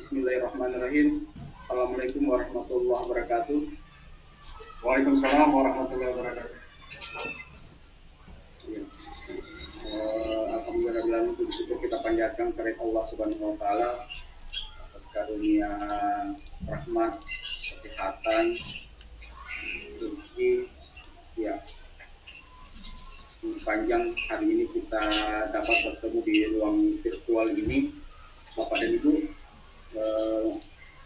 Bismillahirrahmanirrahim. Assalamualaikum warahmatullahi wabarakatuh. Waalaikumsalam warahmatullahi wabarakatuh. Ya. Alhamdulillah bersyukur kita panjatkan kepada Allah Subhanahu wa taala atas karunia rahmat, kesehatan, rezeki ya. Panjang hari ini kita dapat bertemu di ruang virtual ini, Bapak dan Ibu.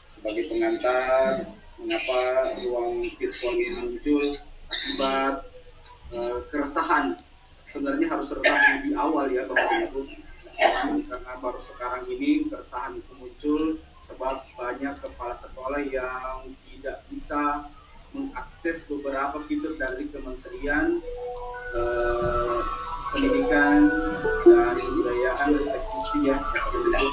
Sebagai pengantar, mengapa ruang virtual ini muncul akibat keresahan. Sebenarnya harus resah di awal ya Bapak dan Ibu, karena baru sekarang ini keresahan itu muncul sebab banyak kepala sekolah yang tidak bisa mengakses beberapa fitur dari Kementerian Pendidikan dan Kebudayaan Ristek ya Bapak dan Ibu.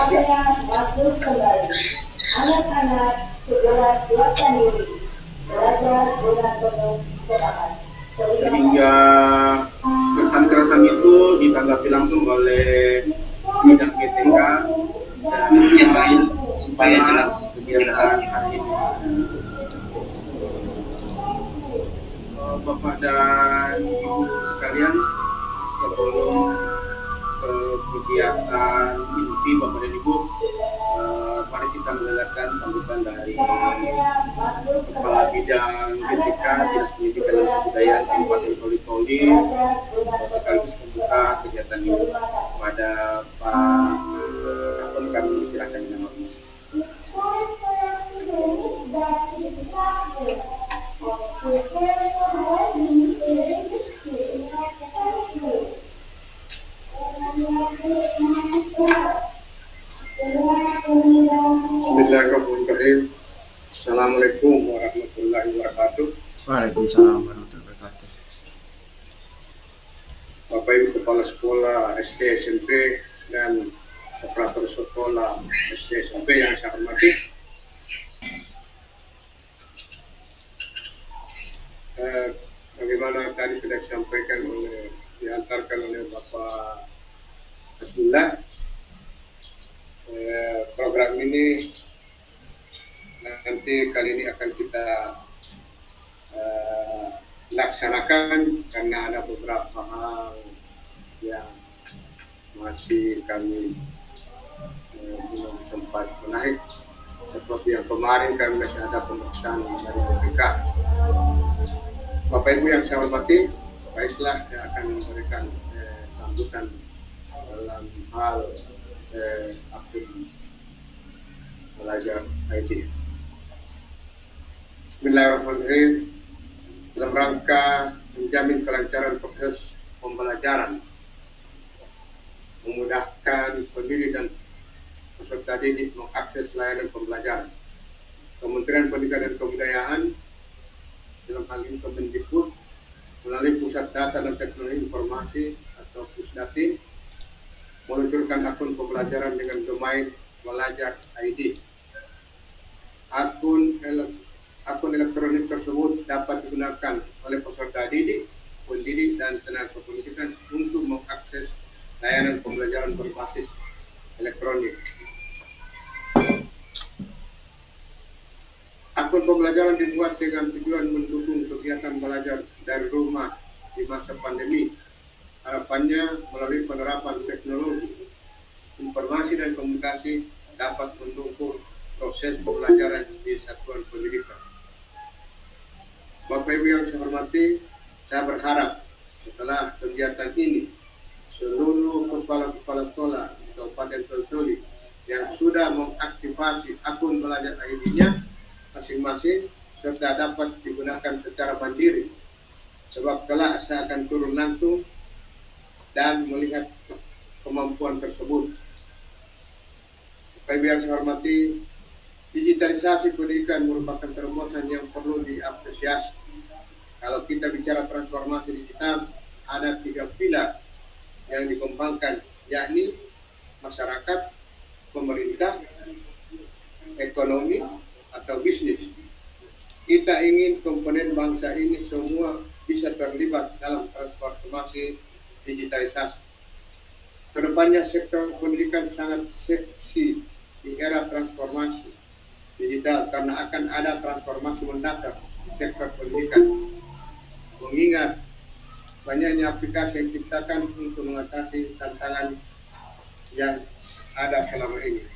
Masuk kembali. Anak-anak segera siapkan diri. Belajar dengan penuh semangat. Sehingga keresahan-keresahan itu ditanggapi langsung oleh bidang GTK dan yang lain supaya jelas kegiatan hari ini. Bapak dan Ibu sekalian, sebelum kegiatan inti Bapak dan Ibu, mari kita mendengarkan sambutan dari Kepala Bidang GTK Dinas Pendidikan dan Kebudayaan Kabupaten Toli-Toli sekaligus membuka kegiatan ini. Kepada Pak Kapten kami silakan dengan hormat. Bismillahirrahmanirrahim. Assalamualaikum warahmatullahi wabarakatuh. Waalaikumsalam warahmatullahi wabarakatuh. Bapak Ibu Kepala Sekolah SD SMP dan operator sekolah SD SMP yang saya hormati, bagaimana tadi sudah disampaikan diantarkan oleh Bapak Hasbullah, program ini nanti kali ini akan kita laksanakan karena ada beberapa hal yang masih kami belum sempat menaik, seperti yang kemarin kami masih ada pemeriksaan dari BPK. Bapak Ibu yang saya hormati, baiklah yang akan memberikan sambutan dalam hal akun belajar ID. Bismillahirrahmanirrahim. Dalam rangka menjamin kelancaran proses pembelajaran, memudahkan pendiri dan peserta didik mengakses layanan pembelajaran, Kementerian Pendidikan dan Kebudayaan dalam hal ini Kemendikbud melalui Pusat Data dan Teknologi Informasi atau Pusdati meluncurkan akun pembelajaran dengan domain Belajar ID. Akun elektronik tersebut dapat digunakan oleh peserta didik, pendidik, dan tenaga pendidikan untuk mengakses layanan pembelajaran berbasis elektronik. Akun pembelajaran dibuat dengan tujuan mendukung kegiatan belajar dari rumah di masa pandemi. Harapannya melalui penerapan teknologi, informasi dan komunikasi dapat mendukung proses pembelajaran di satuan pendidikan. Bapak Ibu yang saya hormati, saya berharap setelah kegiatan ini seluruh kepala sekolah di Kabupaten Toli-Toli yang sudah mengaktifasi akun belajar ID-nya masing-masing serta dapat digunakan secara mandiri, sebab kelak saya akan turun langsung dan melihat kemampuan tersebut. Bapak Ibu yang saya hormati, digitalisasi pendidikan merupakan terobosan yang perlu diapresiasi. Kalau kita bicara transformasi digital, ada 3 pilar yang dikembangkan, yakni masyarakat, pemerintah, ekonomi, atau bisnis. Kita ingin komponen bangsa ini semua bisa terlibat dalam transformasi digitalisasi. Kedepannya sektor pendidikan sangat seksi di era transformasi digital karena akan ada transformasi mendasar di sektor pendidikan. Mengingat banyaknya aplikasi yang diciptakan untuk mengatasi tantangan yang ada selama ini.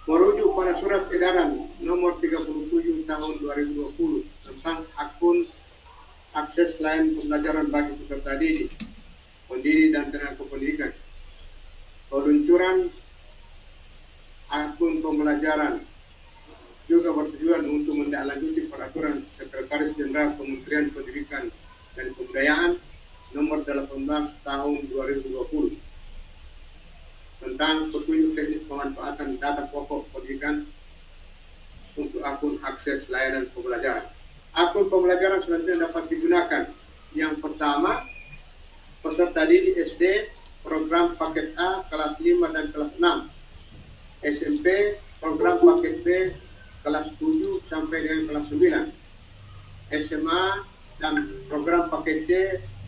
Merujuk pada surat edaran nomor 37 tahun 2020 tentang akun akses layanan pembelajaran bagi peserta didik, pendidik dan tenaga pendidikan. Peluncuran akun pembelajaran juga bertujuan untuk menindaklanjuti peraturan Sekretaris Jenderal Kementerian Pendidikan dan Kebudayaan nomor 18 tahun 2020 tentang petunjuk teknis pemanfaatan data pokok pendidikan untuk akun akses layanan pembelajaran. Akun pembelajaran selanjutnya dapat digunakan. Yang pertama, peserta didik SD program paket A kelas 5 dan kelas 6, SMP program paket B kelas 7 sampai dengan kelas 9, SMA dan program paket C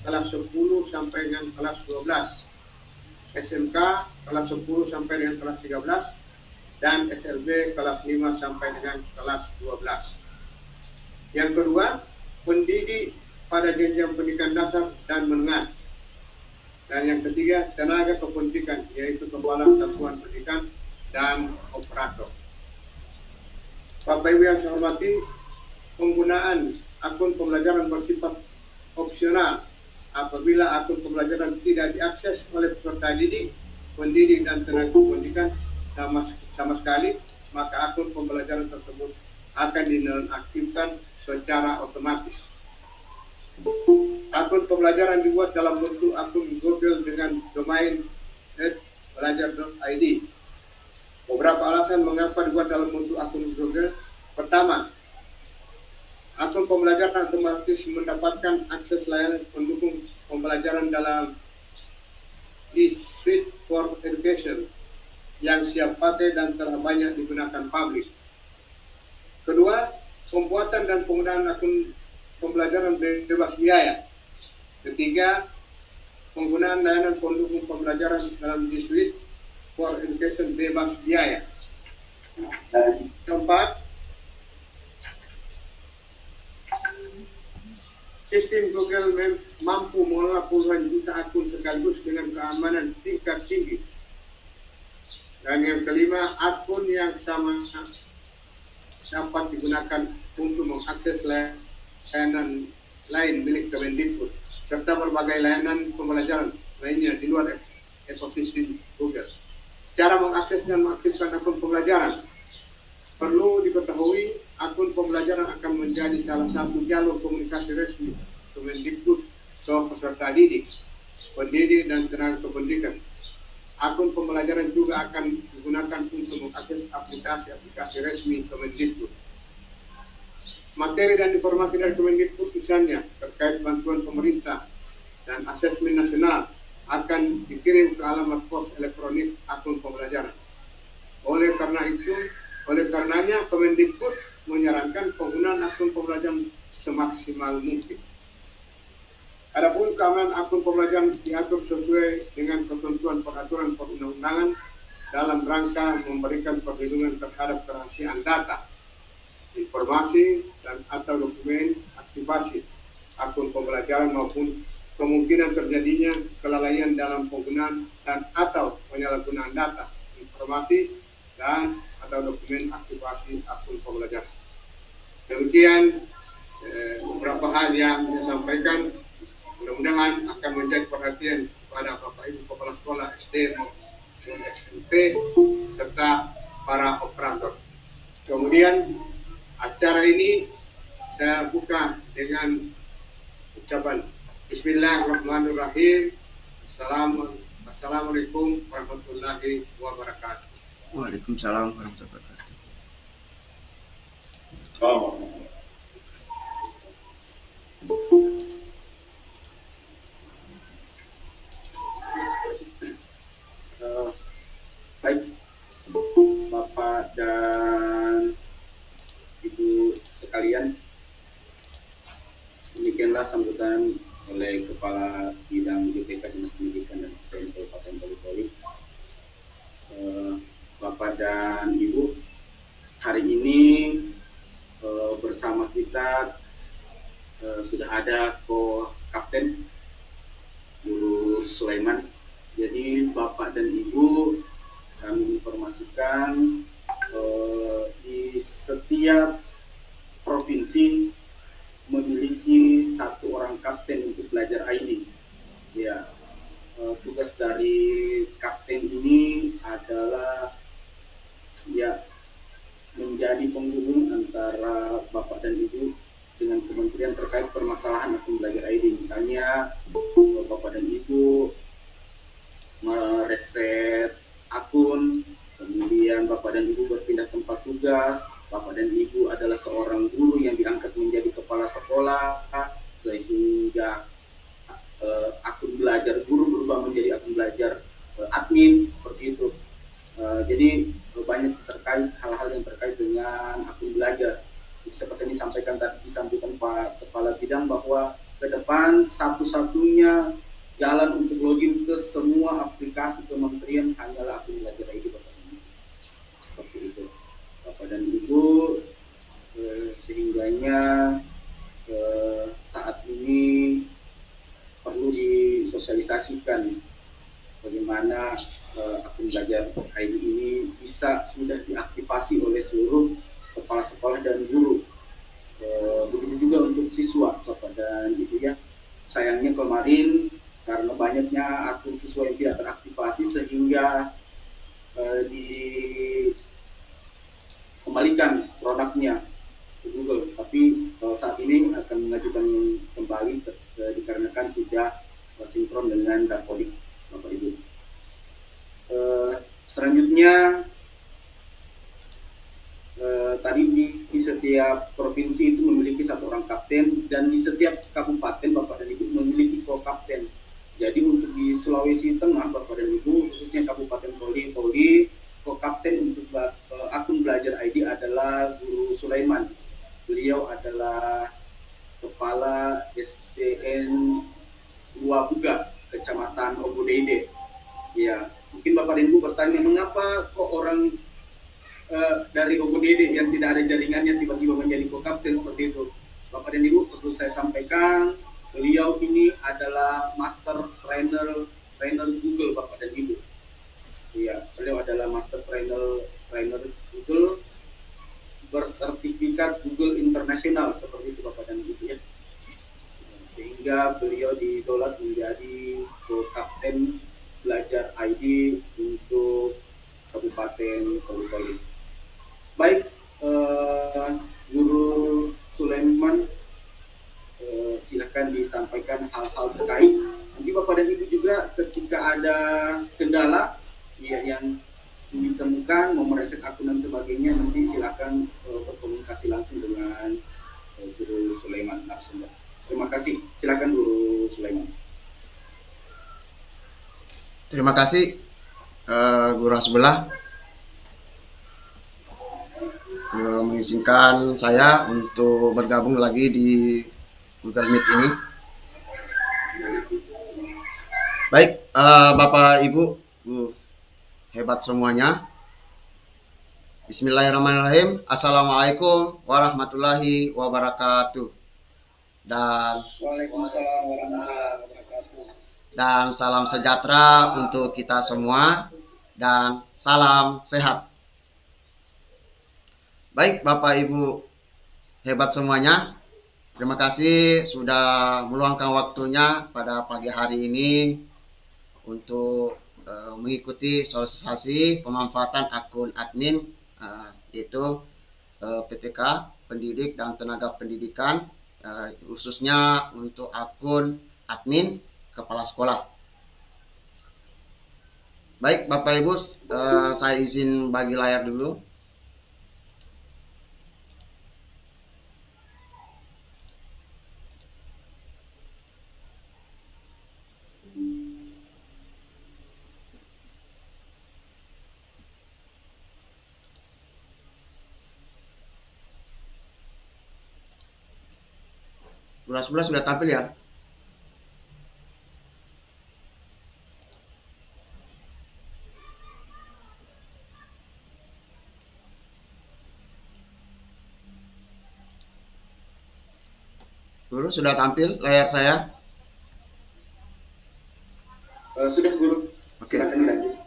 kelas 10 sampai dengan kelas 12, SMK kelas 10 sampai dengan kelas 13, dan SLB kelas 5 sampai dengan kelas 12. Yang kedua, pendidik pada jenjang pendidikan dasar dan menengah. Dan yang ketiga, tenaga kependidikan, yaitu kepala satuan pendidikan dan operator. Bapak Ibu yang saya hormati, penggunaan akun pembelajaran bersifat opsional. Apabila akun pembelajaran tidak diakses oleh peserta didik, pendidik dan tenaga pendidikan sama sekali, maka akun pembelajaran tersebut akan dinonaktifkan secara otomatis. Akun pembelajaran dibuat dalam bentuk akun Google dengan domain @belajar.id. Beberapa alasan mengapa dibuat dalam bentuk akun Google. Pertama, akun pembelajaran otomatis mendapatkan akses layanan pendukung pembelajaran dalam Suite for Education yang siap pakai dan telah banyak digunakan publik. Kedua, pembuatan dan penggunaan akun pembelajaran bebas biaya. Ketiga, penggunaan layanan pendukung pembelajaran dalam Suite for Education bebas biaya. Keempat, sistem Google mampu mengelola puluhan juta akun sekaligus dengan keamanan tingkat tinggi. Dan yang kelima, akun yang sama dapat digunakan untuk mengakses layanan lain milik Kemendikbud serta berbagai layanan pembelajaran lainnya di luar ekosistem Google. Cara mengakses dan mengaktifkan akun pembelajaran. Perlu diketahui, akun pembelajaran akan menjadi salah satu jalur komunikasi resmi Kemendikbud ke peserta didik, pendidik dan tenaga kependidikan. Akun pembelajaran juga akan digunakan untuk mengakses aplikasi-aplikasi resmi Kemendikbud. Materi dan informasi dari Kemendikbud misalnya terkait bantuan pemerintah dan asesmen nasional akan dikirim ke alamat pos elektronik akun pembelajaran. Oleh karenanya Kemendikbud menyarankan penggunaan akun pembelajaran semaksimal mungkin. Adapun keamanan akun pembelajaran diatur sesuai dengan ketentuan peraturan perundang-undangan dalam rangka memberikan perlindungan terhadap kerahasiaan data, informasi dan atau dokumen aktivasi akun pembelajaran maupun kemungkinan terjadinya kelalaian dalam penggunaan dan atau penyalahgunaan data, informasi dan atau dokumen aktivasi akun pembelajaran. Demikian beberapa hal yang saya sampaikan, mudah-mudahan akan menjadi perhatian kepada Bapak Ibu Kepala Sekolah SD maupun SMP serta para operator. Kemudian acara ini saya buka dengan ucapan Bismillahirrahmanirrahim. Assalamualaikum warahmatullahi wabarakatuh. Waalaikumsalam warahmatullahi wabarakatuh. Baik, Bapak dan Ibu sekalian, demikianlah sambutan oleh oleh Kepala Bidang BPK Dinas Pendidikan dan Kebudayaan Kabupaten Toli-Toli. Bapak dan Ibu, hari ini bersama kita sudah ada Kapten Guru Sulaiman. Jadi Bapak dan Ibu, kami informasikan di setiap provinsi memiliki satu orang kapten untuk belajar ID. Ya, tugas dari kapten ini adalah ya menjadi penghubung antara Bapak dan Ibu dengan kementerian terkait permasalahan akun belajar ID. Misalnya Bapak dan Ibu mereset akun, kemudian Bapak dan Ibu berpindah tempat tugas, Bapak dan Ibu adalah seorang guru yang diangkat menjadi kepala sekolah, sehingga akun belajar guru berubah menjadi akun belajar admin, seperti itu. Jadi banyak terkait hal-hal yang terkait dengan akun belajar. Jadi, seperti yang disampaikan Pak Kepala Bidang bahwa ke depan satu-satunya jalan untuk login ke semua aplikasi kementerian hanyalah akun belajar ID Bapak dan Ibu. Seperti itu Bapak dan Ibu, sehingganya saat ini perlu disosialisasikan bagaimana akun belajar ID ini sudah diaktifasi oleh seluruh kepala sekolah dan guru. Begitu juga untuk siswa Bapak dan Ibu ya. Sayangnya kemarin karena banyaknya akun siswa yang tidak teraktifasi sehingga dikembalikan produknya ke Google. Tapi saat ini akan mengajukan kembali dikarenakan sudah sinkron dengan Dapodik Bapak Ibu. Selanjutnya tadi di setiap provinsi itu memiliki satu orang kapten, dan di setiap kabupaten Bapak dan Ibu memiliki ko-kapten. Jadi untuk di Sulawesi Tengah Bapak dan Ibu, khususnya Kabupaten Toli-Toli, ko-kapten untuk akun belajar ID adalah Guru Sulaiman. Beliau adalah Kepala SDN Buga, Kecamatan Obodeide. Ya, mungkin Bapak dan Ibu bertanya, mengapa kok orang dari Obodeide yang tidak ada jaringannya tiba-tiba menjadi ko-kapten seperti itu? Bapak dan Ibu, perlu saya sampaikan, beliau ini adalah master trainer Google Bapak dan Ibu. Iya, beliau adalah master trainer Google bersertifikat Google Internasional, seperti itu Bapak dan Ibu ya. Sehingga beliau didolat menjadi ko-kapten belajar ID untuk Kabupaten Toli-Toli. Baik, Guru Sulaiman, silakan disampaikan hal-hal terkait. Nanti Bapak dan Ibu juga ketika ada kendala ya, yang ditemukan, mau mereset akun dan sebagainya, nanti silakan berkomunikasi langsung dengan Guru Sulaiman narasumber. Terima kasih. Silakan Guru Sulaiman. Terima kasih Guru Hasbullah mengizinkan saya untuk bergabung lagi di Google Meet ini. Baik, Bapak Ibu hebat semuanya. Bismillahirrahmanirrahim. Assalamualaikum warahmatullahi wabarakatuh. Waalaikumsalam warahmatullahi wabarakatuh. Dan salam sejahtera untuk kita semua dan salam sehat. Baik Bapak Ibu hebat semuanya, terima kasih sudah meluangkan waktunya pada pagi hari ini untuk mengikuti sosialisasi pemanfaatan akun admin, yaitu PTK Pendidik dan Tenaga Pendidikan, khususnya untuk akun admin kepala sekolah. Baik Bapak Ibu, saya izin bagi layar dulu. Guru sebelah sudah tampil ya? Guru sudah tampil layar saya? Sudah Guru. Oke. Silakan dilanjut.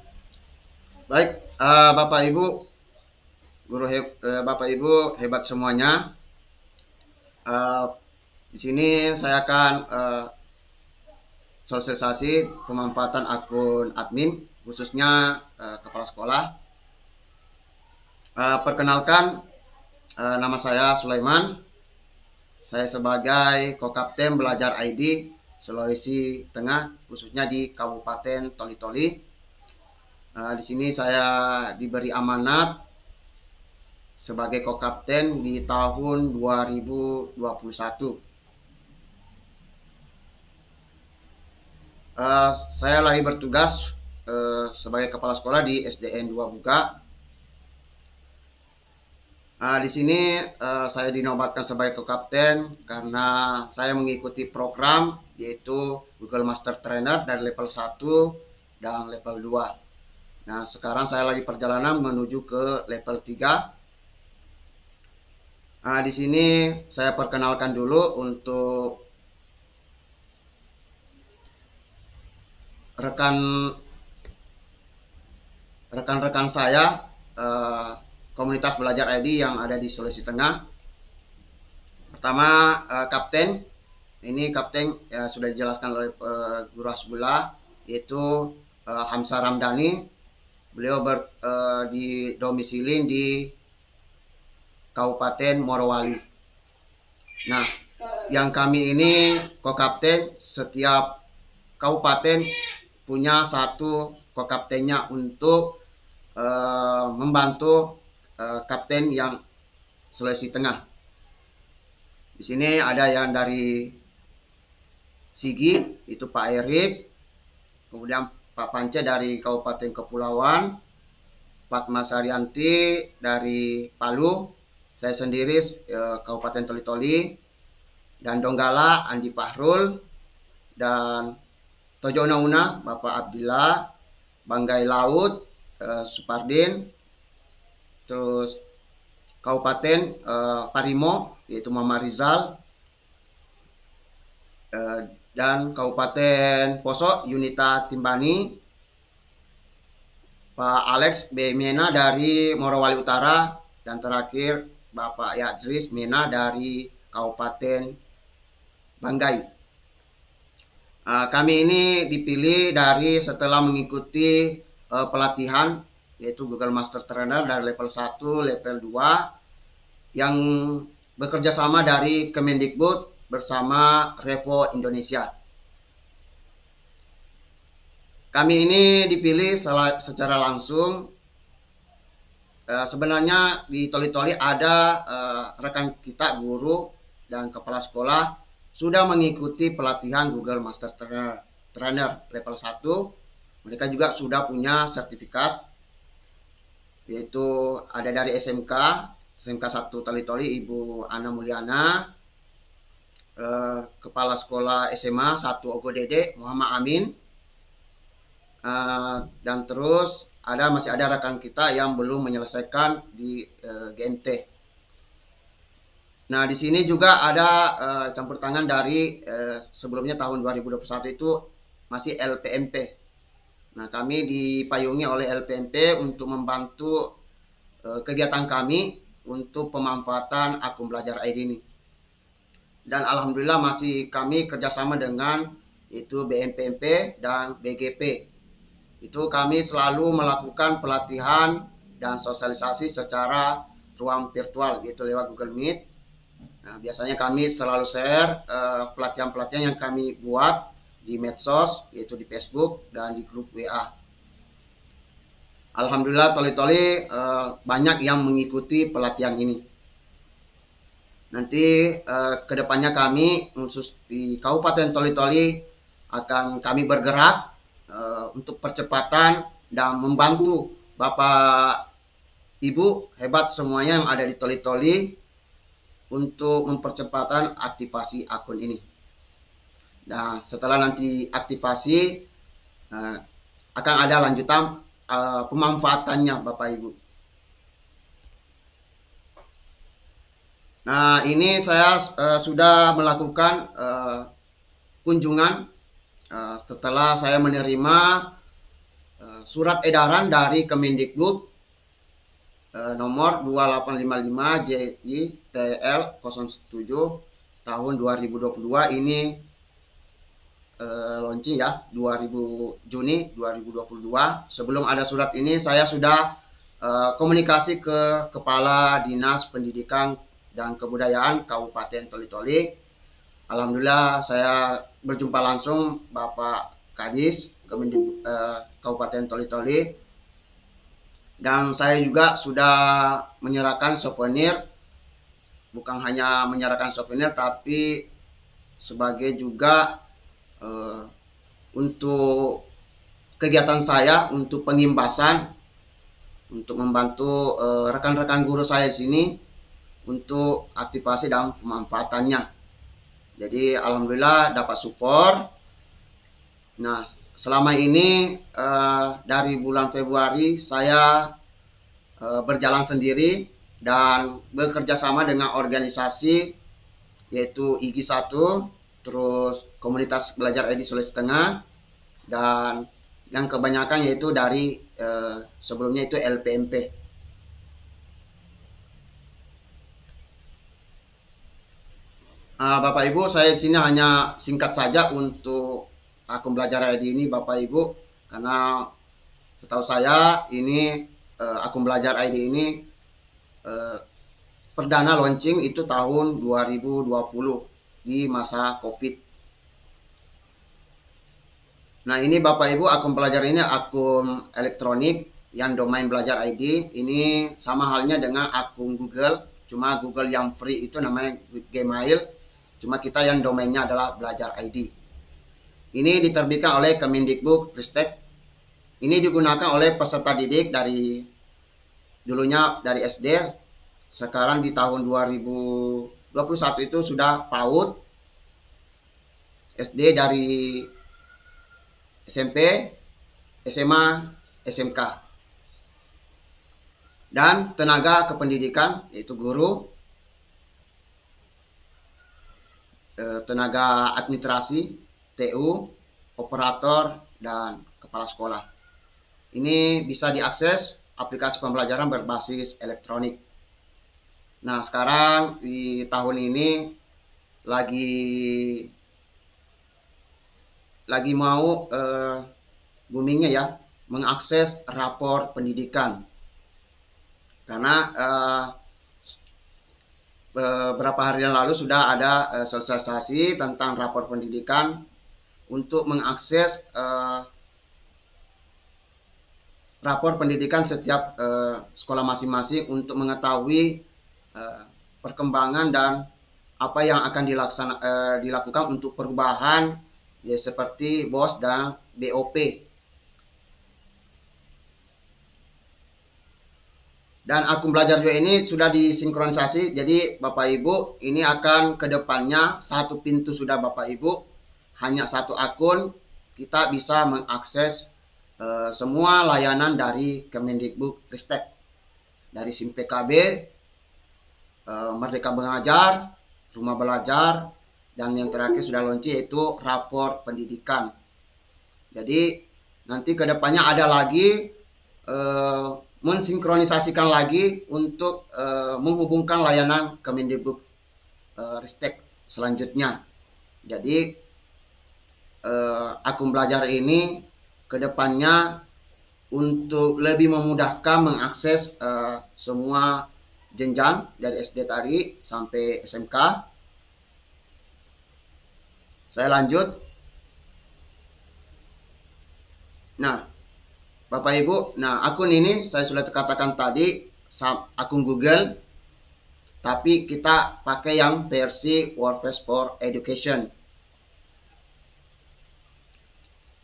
Baik, Bapak Ibu, Bapak Ibu hebat semuanya. Di sini saya akan sosialisasi pemanfaatan akun admin, khususnya kepala sekolah. Perkenalkan, nama saya Sulaiman. Saya sebagai Kokapten Belajar ID Sulawesi Tengah, khususnya di Kabupaten Toli-Toli. Di sini saya diberi amanat sebagai Kokapten di tahun 2021. Saya lagi bertugas sebagai kepala sekolah di SDN 2 Buka. Di sini saya dinobatkan sebagai Kokapten karena saya mengikuti program yaitu Google Master Trainer dari level 1 dan level 2. Nah, sekarang saya lagi perjalanan menuju ke level 3. Di sini saya perkenalkan dulu untuk rekan-rekan saya komunitas belajar ID yang ada di Sulawesi Tengah. Pertama, kapten. Ini kapten sudah dijelaskan oleh Guru Hasbullah, yaitu Hamzah Ramdhani. Beliau didomisili di Kabupaten Morowali. Nah, yang kami ini Kokapten, setiap kabupaten punya satu Kokaptennya untuk membantu kapten yang Sulawesi Tengah. Di sini ada yang dari Sigi, itu Pak Erik, kemudian Pak Pance dari Kabupaten Kepulauan, Fatma Saryanti dari Palu, saya sendiri Kabupaten Toli-Toli, dan Donggala Andi Fahrul, dan Tojo Una Bapak Abdillah, Banggai Laut Supardin, terus Kabupaten Parimo yaitu Mama Rizal, dan Kabupaten Poso Yunita Timbani, Pak Alex B. Mena dari Morowali Utara, dan terakhir Bapak Yadris Mena dari Kabupaten Banggai. Kami ini dipilih dari setelah mengikuti pelatihan yaitu Google Master Trainer dari level 1, level 2 yang bekerja sama dari Kemendikbud bersama Revo Indonesia. Kami ini dipilih secara langsung. Sebenarnya di Toli-Toli ada rekan kita, guru dan kepala sekolah sudah mengikuti pelatihan Google Master Trainer level 1. Mereka juga sudah punya sertifikat, yaitu ada dari SMK 1 Toli-Toli Ibu Ana Mulyana, kepala sekolah SMA 1 Ogodede Muhammad Amin, dan terus masih ada rekan kita yang belum menyelesaikan di GMT. Nah, di sini juga ada campur tangan dari sebelumnya tahun 2021 itu masih LPMP. Nah, kami dipayungi oleh LPMP untuk membantu kegiatan kami untuk pemanfaatan akun belajar ID ini. Dan alhamdulillah masih kami kerjasama dengan itu BNPMP dan BGP. Itu kami selalu melakukan pelatihan dan sosialisasi secara ruang virtual, yaitu lewat Google Meet. Nah, biasanya kami selalu share pelatihan-pelatihan yang kami buat di medsos, yaitu di Facebook dan di grup WA. Alhamdulillah Toli-Toli banyak yang mengikuti pelatihan ini. Nanti kedepannya kami khusus di Kabupaten Toli-Toli akan kami bergerak untuk percepatan dan membantu Bapak Ibu hebat semuanya yang ada di Toli-Toli untuk mempercepatan aktivasi akun ini. Nah, setelah nanti aktivasi akan ada lanjutan pemanfaatannya Bapak Ibu. Nah, ini saya sudah melakukan kunjungan setelah saya menerima surat edaran dari Kemendikbud nomor 2855 JITL 07 tahun 2022 ini launching ya Juni 2022. Sebelum ada surat ini saya sudah komunikasi ke Kepala Dinas Pendidikan dan Kebudayaan Kabupaten Toli-Toli. Alhamdulillah saya berjumpa langsung Bapak Kadis Kabupaten Toli-Toli, dan saya juga sudah menyerahkan souvenir, bukan hanya menyerahkan souvenir tapi sebagai juga untuk kegiatan saya untuk pengimbasan untuk membantu rekan-rekan guru saya di sini untuk aktivasi dan pemanfaatannya. Jadi alhamdulillah dapat support. Nah, selama ini dari bulan Februari saya berjalan sendiri dan bekerja sama dengan organisasi yaitu IGI 1, terus Komunitas Belajar ID Sulawesi Tengah, dan yang kebanyakan yaitu dari sebelumnya itu LPMP. Bapak Ibu, saya di sini hanya singkat saja untuk akun belajar ID ini, Bapak Ibu, karena setahu saya ini akun belajar ID ini perdana launching itu tahun 2020 di masa COVID. Nah, ini Bapak Ibu, akun belajar ini akun elektronik yang domain belajar ID. Ini sama halnya dengan akun Google, cuma Google yang free itu namanya Gmail. Cuma kita yang domainnya adalah belajar ID. Ini diterbitkan oleh Kemendikbud Ristek. Ini digunakan oleh peserta didik dari dulunya dari SD, sekarang di tahun 2021 itu sudah PAUD, SD dari SMP, SMA, SMK, dan tenaga kependidikan yaitu guru, tenaga administrasi, TU, operator, dan kepala sekolah. Ini bisa diakses aplikasi pembelajaran berbasis elektronik. Nah, sekarang di tahun ini lagi mau boomingnya ya, mengakses rapor pendidikan. Karena beberapa hari yang lalu sudah ada sosialisasi tentang rapor pendidikan untuk mengakses rapor pendidikan setiap sekolah masing-masing untuk mengetahui perkembangan dan apa yang akan dilakukan untuk perubahan ya, seperti BOS dan BOP. Dan akun belajar juga ini sudah disinkronisasi, jadi Bapak Ibu ini akan kedepannya satu pintu sudah Bapak Ibu, hanya satu akun kita bisa mengakses semua layanan dari Kemendikbud Ristek, dari SIM PKB, Merdeka Belajar, Rumah Belajar, dan yang terakhir sudah launching yaitu rapor pendidikan. Jadi nanti kedepannya ada lagi mensinkronisasikan lagi untuk menghubungkan layanan Kemendikbud Ristek selanjutnya. Jadi akun belajar ini kedepannya untuk lebih memudahkan mengakses semua jenjang dari SD tadi sampai SMK. Saya lanjut. Nah, Bapak Ibu, nah akun ini saya sudah katakan tadi akun Google, tapi kita pakai yang versi WordPress for Education.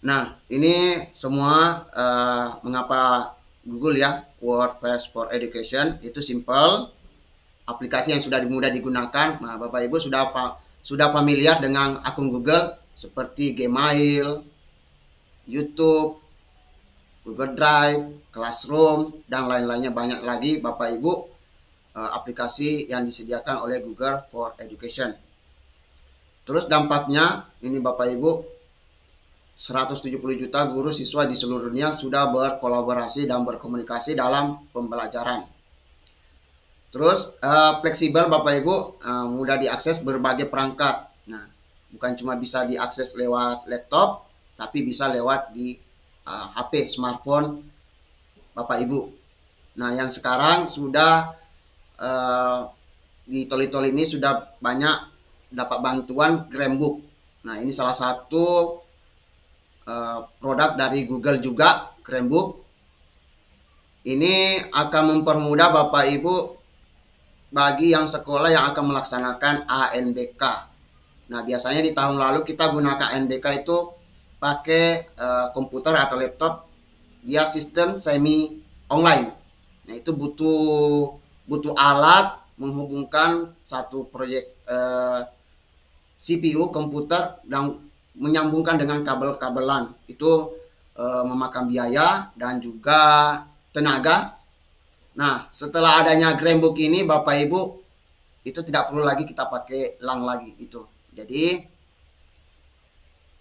Nah, ini semua mengapa Google ya, WordPress for Education itu simple, aplikasi yang sudah mudah digunakan. Nah, Bapak Ibu sudah familiar dengan akun Google seperti Gmail, YouTube, Google Drive, Classroom, dan lain-lainnya banyak lagi Bapak Ibu. aplikasi yang disediakan oleh Google for Education. Terus dampaknya ini Bapak Ibu, 170 juta guru siswa di seluruh dunia sudah berkolaborasi dan berkomunikasi dalam pembelajaran. Terus fleksibel Bapak Ibu, mudah diakses berbagai perangkat. Nah, bukan cuma bisa diakses lewat laptop, tapi bisa lewat di HP, smartphone Bapak Ibu. Nah, yang sekarang sudah di Toli-Toli ini sudah banyak dapat bantuan Gramebook. Nah, ini salah satu produk dari Google juga, Gramebook. Ini akan mempermudah Bapak Ibu bagi yang sekolah yang akan melaksanakan ANBK. Nah, biasanya di tahun lalu kita gunakan ANBK itu pakai komputer atau laptop, dia sistem semi online. Nah, itu butuh alat menghubungkan satu proyek CPU komputer dan menyambungkan dengan kabel-kabelan. Itu memakan biaya dan juga tenaga. Nah, setelah adanya Gramebook ini Bapak Ibu, itu tidak perlu lagi kita pakai LAN lagi itu. Jadi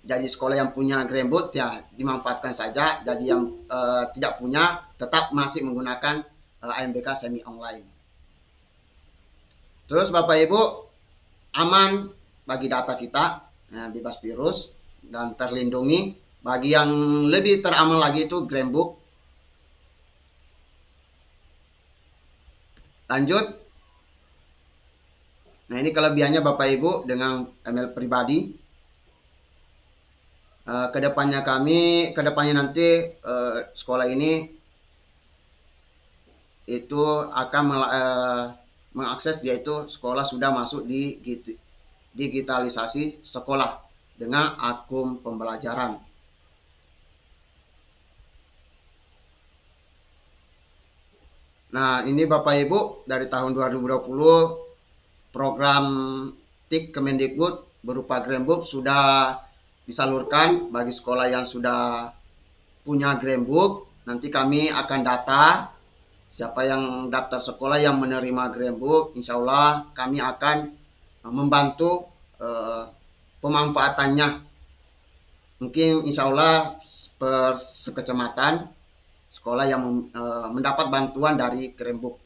sekolah yang punya Gramebook ya dimanfaatkan saja. Jadi yang tidak punya tetap masih menggunakan ANBK semi online. Terus Bapak Ibu, aman bagi data kita, bebas virus dan terlindungi. Bagi yang lebih teraman lagi itu Gramebook. Lanjut. Nah, ini kelebihannya Bapak Ibu dengan email pribadi. Kedepannya nanti sekolah ini itu akan mengakses, yaitu sekolah sudah masuk di digitalisasi sekolah dengan akun pembelajaran. Nah, ini Bapak Ibu dari tahun 2020 program TIK Kemendikbud berupa Gramebook sudah disalurkan bagi sekolah yang sudah punya Gramebook. Nanti kami akan data siapa yang daftar sekolah yang menerima Gramebook. Insya Allah kami akan membantu pemanfaatannya. Mungkin insya Allah per sekecamatan sekolah yang mendapat bantuan dari Gramebook.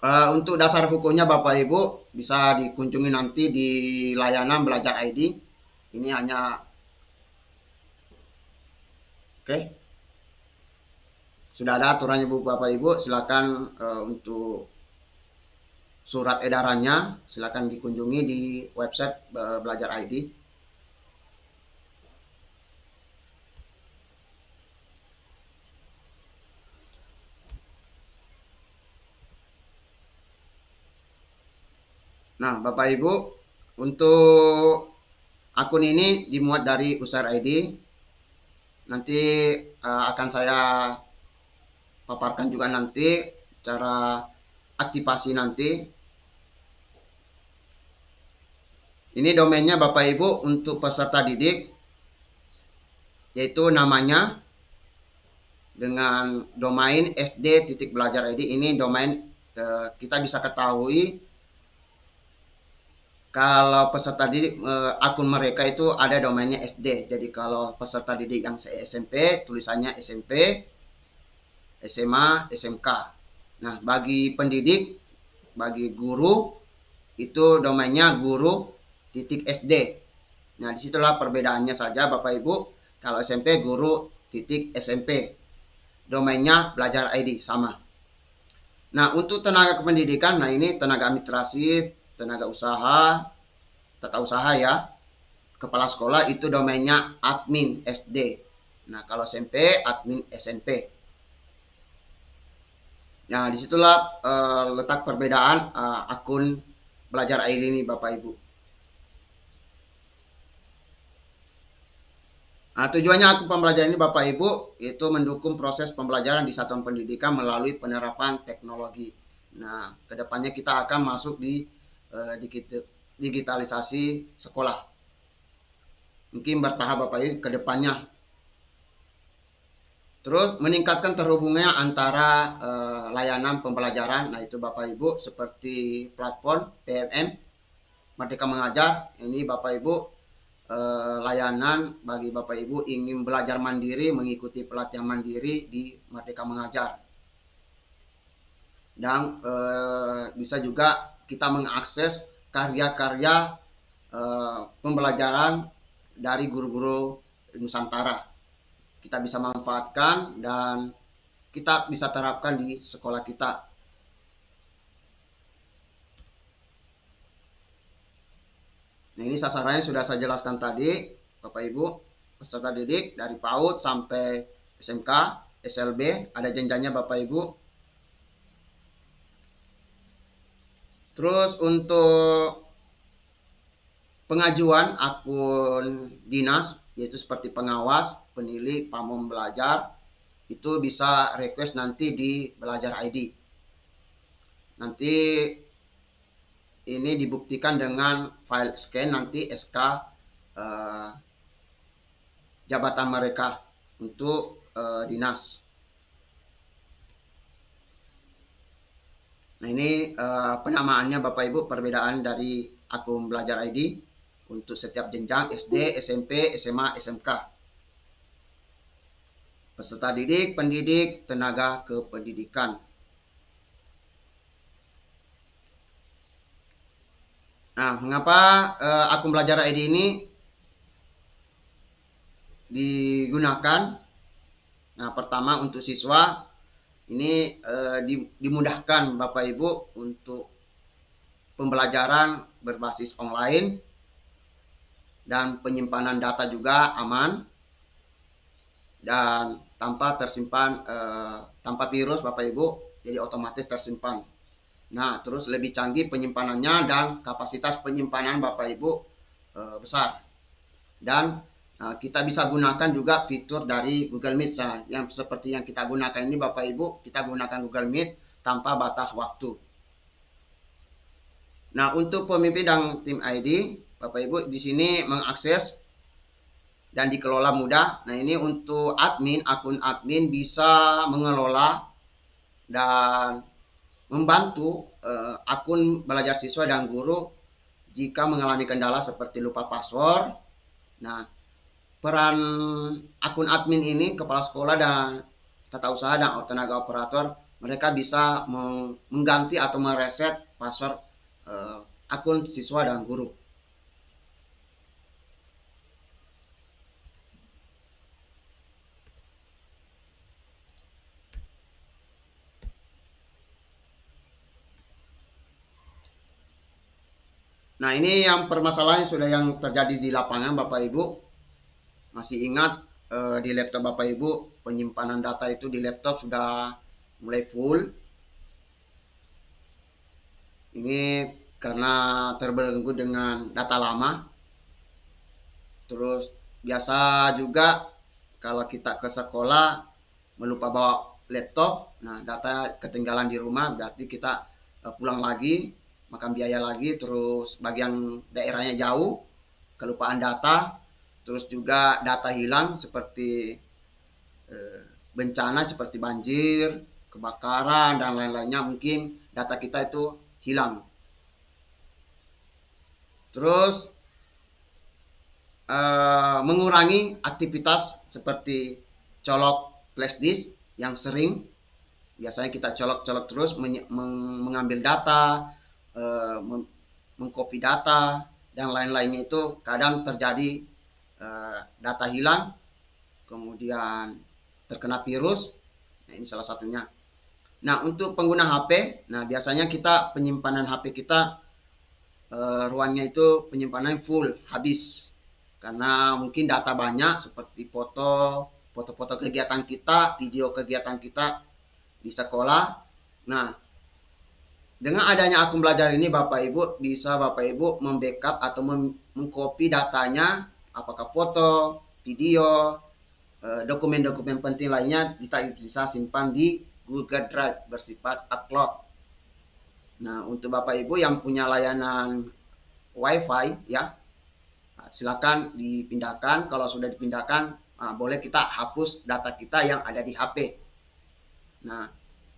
Untuk dasar hukumnya Bapak Ibu bisa dikunjungi nanti di layanan Belajar ID. Ini hanya sudah ada aturannya Bapak Ibu. Silakan untuk surat edarannya silakan dikunjungi di website Belajar ID. Nah, Bapak Ibu, untuk akun ini dimuat dari user ID. Nanti akan saya paparkan juga nanti cara aktivasi nanti. Ini domainnya Bapak Ibu untuk peserta didik, yaitu namanya dengan domain sd.belajar.id. Ini domain kita bisa ketahui kalau peserta didik akun mereka itu ada domainnya SD. Jadi kalau peserta didik yang SMP tulisannya SMP, SMA, SMK. Nah, bagi pendidik, bagi guru itu domainnya guru.sd. Nah, disitulah perbedaannya saja Bapak Ibu. Kalau SMP guru.smp. Domainnya Belajar ID sama. Nah, untuk tenaga kependidikan, nah ini tenaga administrasi, tenaga usaha, tata usaha ya, kepala sekolah itu domainnya admin SD. Nah, kalau SMP admin SMP. Nah, disitulah letak perbedaan akun Belajar ID ini Bapak Ibu. Nah, tujuannya akun pembelajaran ini Bapak Ibu itu mendukung proses pembelajaran di satuan pendidikan melalui penerapan teknologi. Nah, kedepannya kita akan masuk di digitalisasi sekolah. Mungkin bertahap Bapak Ibu kedepannya. Terus meningkatkan terhubungnya antara layanan pembelajaran, nah itu Bapak Ibu seperti platform PMM Merdeka Mengajar. Ini Bapak Ibu layanan bagi Bapak Ibu ingin belajar mandiri, mengikuti pelatihan mandiri di Merdeka Mengajar. Dan bisa juga kita mengakses karya-karya pembelajaran dari guru-guru Nusantara. Kita bisa manfaatkan dan kita bisa terapkan di sekolah kita. Nah, ini sasarannya sudah saya jelaskan tadi, Bapak Ibu, peserta didik dari PAUD sampai SMK, SLB, ada jenjangnya Bapak Ibu. Terus untuk pengajuan akun dinas, yaitu seperti pengawas, penilai, pamong belajar, itu bisa request nanti di Belajar ID. Nanti ini dibuktikan dengan file scan nanti SK jabatan mereka untuk dinas. Nah, ini penamaannya Bapak Ibu, perbedaan dari akun Belajar ID untuk setiap jenjang SD, SMP, SMA, SMK. Peserta didik, pendidik, tenaga kependidikan. Nah, mengapa akun Belajar ID ini digunakan? Nah, pertama untuk siswa ini dimudahkan Bapak Ibu untuk pembelajaran berbasis online dan penyimpanan data juga aman dan tanpa tersimpan tanpa virus Bapak Ibu, jadi otomatis tersimpan. Nah, terus lebih canggih penyimpanannya dan kapasitas penyimpanan Bapak Ibu besar. Dan kita bisa gunakan juga fitur dari Google Meet yang seperti yang kita gunakan ini Bapak Ibu, kita gunakan Google Meet tanpa batas waktu. Nah, untuk pemimpin dan tim ID, Bapak Ibu di sini mengakses dan dikelola mudah. Nah, ini untuk admin, akun admin bisa mengelola dan membantu akun belajar siswa dan guru jika mengalami kendala seperti lupa password. Nah, peran akun admin ini, kepala sekolah dan tata usaha dan tenaga operator, mereka bisa mengganti atau mereset password akun siswa dan guru. Nah, ini yang permasalahan sudah yang terjadi di lapangan Bapak Ibu. Masih ingat di laptop Bapak Ibu, penyimpanan data itu di laptop sudah mulai full. Ini karena terbelenggu dengan data lama. Terus biasa juga kalau kita ke sekolah melupa bawa laptop, nah data ketinggalan di rumah, berarti kita pulang lagi, makan biaya lagi, terus bagian daerahnya jauh, kelupaan data, terus juga data hilang seperti bencana seperti banjir, kebakaran, dan lain-lainnya, mungkin data kita itu hilang. Terus mengurangi aktivitas seperti colok flash disk yang sering. Biasanya kita colok-colok terus mengambil data, mengcopy data, dan lain-lainnya itu kadang terjadi data hilang, kemudian terkena virus. Nah, ini salah satunya. Nah, untuk pengguna HP, nah biasanya kita penyimpanan HP kita ruangnya itu penyimpanan full, habis. Karena mungkin data banyak seperti foto-foto kegiatan kita, video kegiatan kita di sekolah. Nah, dengan adanya akun belajar ini Bapak Ibu bisa Bapak Ibu membackup atau mengcopy datanya, apakah foto, video, dokumen-dokumen penting lainnya kita bisa simpan di Google Drive bersifat upload. Nah, untuk Bapak Ibu yang punya layanan WiFi ya, silakan dipindahkan. Kalau sudah dipindahkan, boleh kita hapus data kita yang ada di HP. Nah,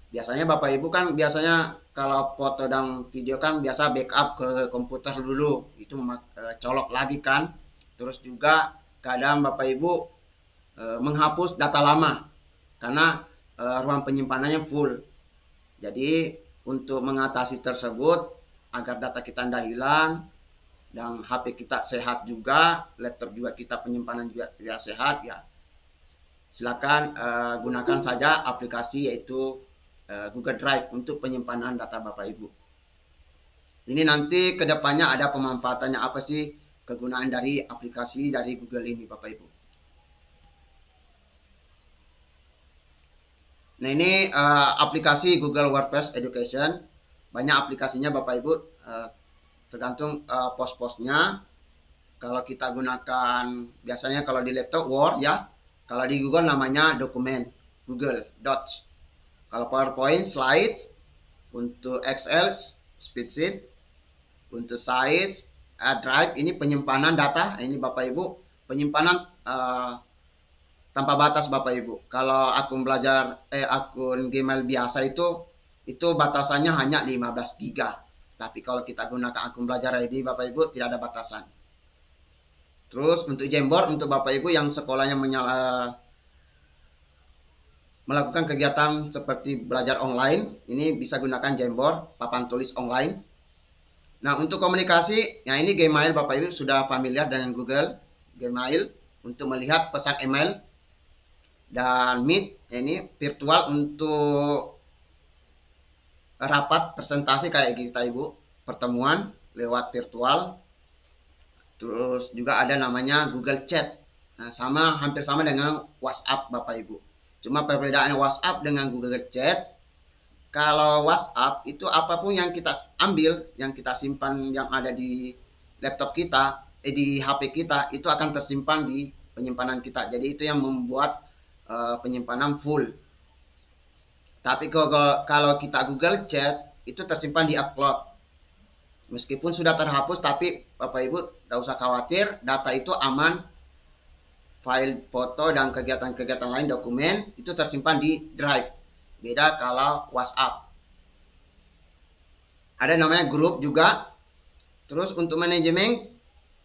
biasanya Bapak Ibu kan biasanya kalau foto dan video kan biasa backup ke komputer dulu, itu colok lagi kan. Terus juga kadang Bapak Ibu menghapus data lama karena ruang penyimpanannya full. Jadi untuk mengatasi tersebut agar data kita tidak hilang dan HP kita sehat juga, laptop juga kita penyimpanan juga tidak sehat, ya silakan gunakan saja aplikasi yaitu Google Drive untuk penyimpanan data Bapak Ibu. Ini nanti kedepannya ada pemanfaatannya apa sih kegunaan dari aplikasi dari Google ini Bapak Ibu. Nah ini aplikasi Google WordPress Education, banyak aplikasinya Bapak Ibu, tergantung pos-posnya. Kalau kita gunakan biasanya kalau di laptop Word ya, kalau di Google namanya dokumen Google Docs. Kalau PowerPoint Slides, untuk Excel Spreadsheet, untuk Sites, Drive ini penyimpanan data. Ini Bapak Ibu penyimpanan tanpa batas Bapak Ibu. Kalau akun akun Gmail biasa itu batasannya hanya 15 GB. Tapi kalau kita gunakan akun belajar ID Bapak Ibu tidak ada batasan. Terus untuk Jamboard untuk Bapak Ibu yang sekolahnya melakukan kegiatan seperti belajar online, ini bisa gunakan Jamboard, papan tulis online. Nah, untuk komunikasi, ya ini Gmail Bapak Ibu sudah familiar dengan Google Gmail untuk melihat pesan email. Dan Meet ini virtual untuk rapat presentasi kayak kita Ibu, pertemuan lewat virtual. Terus juga ada namanya Google Chat. Nah, hampir sama dengan WhatsApp Bapak Ibu. Cuma perbedaan WhatsApp dengan Google Chat, kalau WhatsApp itu apapun yang kita ambil, yang kita simpan yang ada di laptop kita, di HP kita, itu akan tersimpan di penyimpanan kita. Jadi itu yang membuat penyimpanan full. Tapi kalau kita Google Chat itu tersimpan di upload. Meskipun sudah terhapus, tapi Bapak Ibu tidak usah khawatir, data itu aman. File foto dan kegiatan-kegiatan lain dokumen itu tersimpan di Drive. Beda kalau WhatsApp. Ada namanya grup juga. Terus untuk manajemen,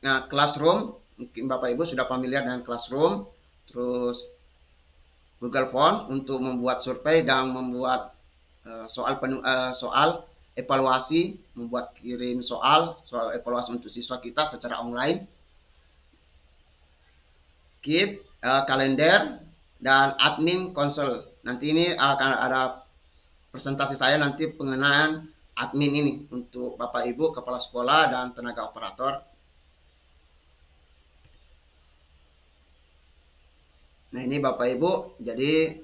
nah Classroom, mungkin Bapak Ibu sudah familiar dengan Classroom. Terus Google Form untuk membuat survei dan membuat soal evaluasi, membuat kirim soal evaluasi untuk siswa kita secara online. Keep, kalender, dan admin console. Nanti ini akan ada presentasi saya nanti pengenaan admin ini untuk Bapak Ibu, kepala sekolah, dan tenaga operator. Nah ini Bapak Ibu, jadi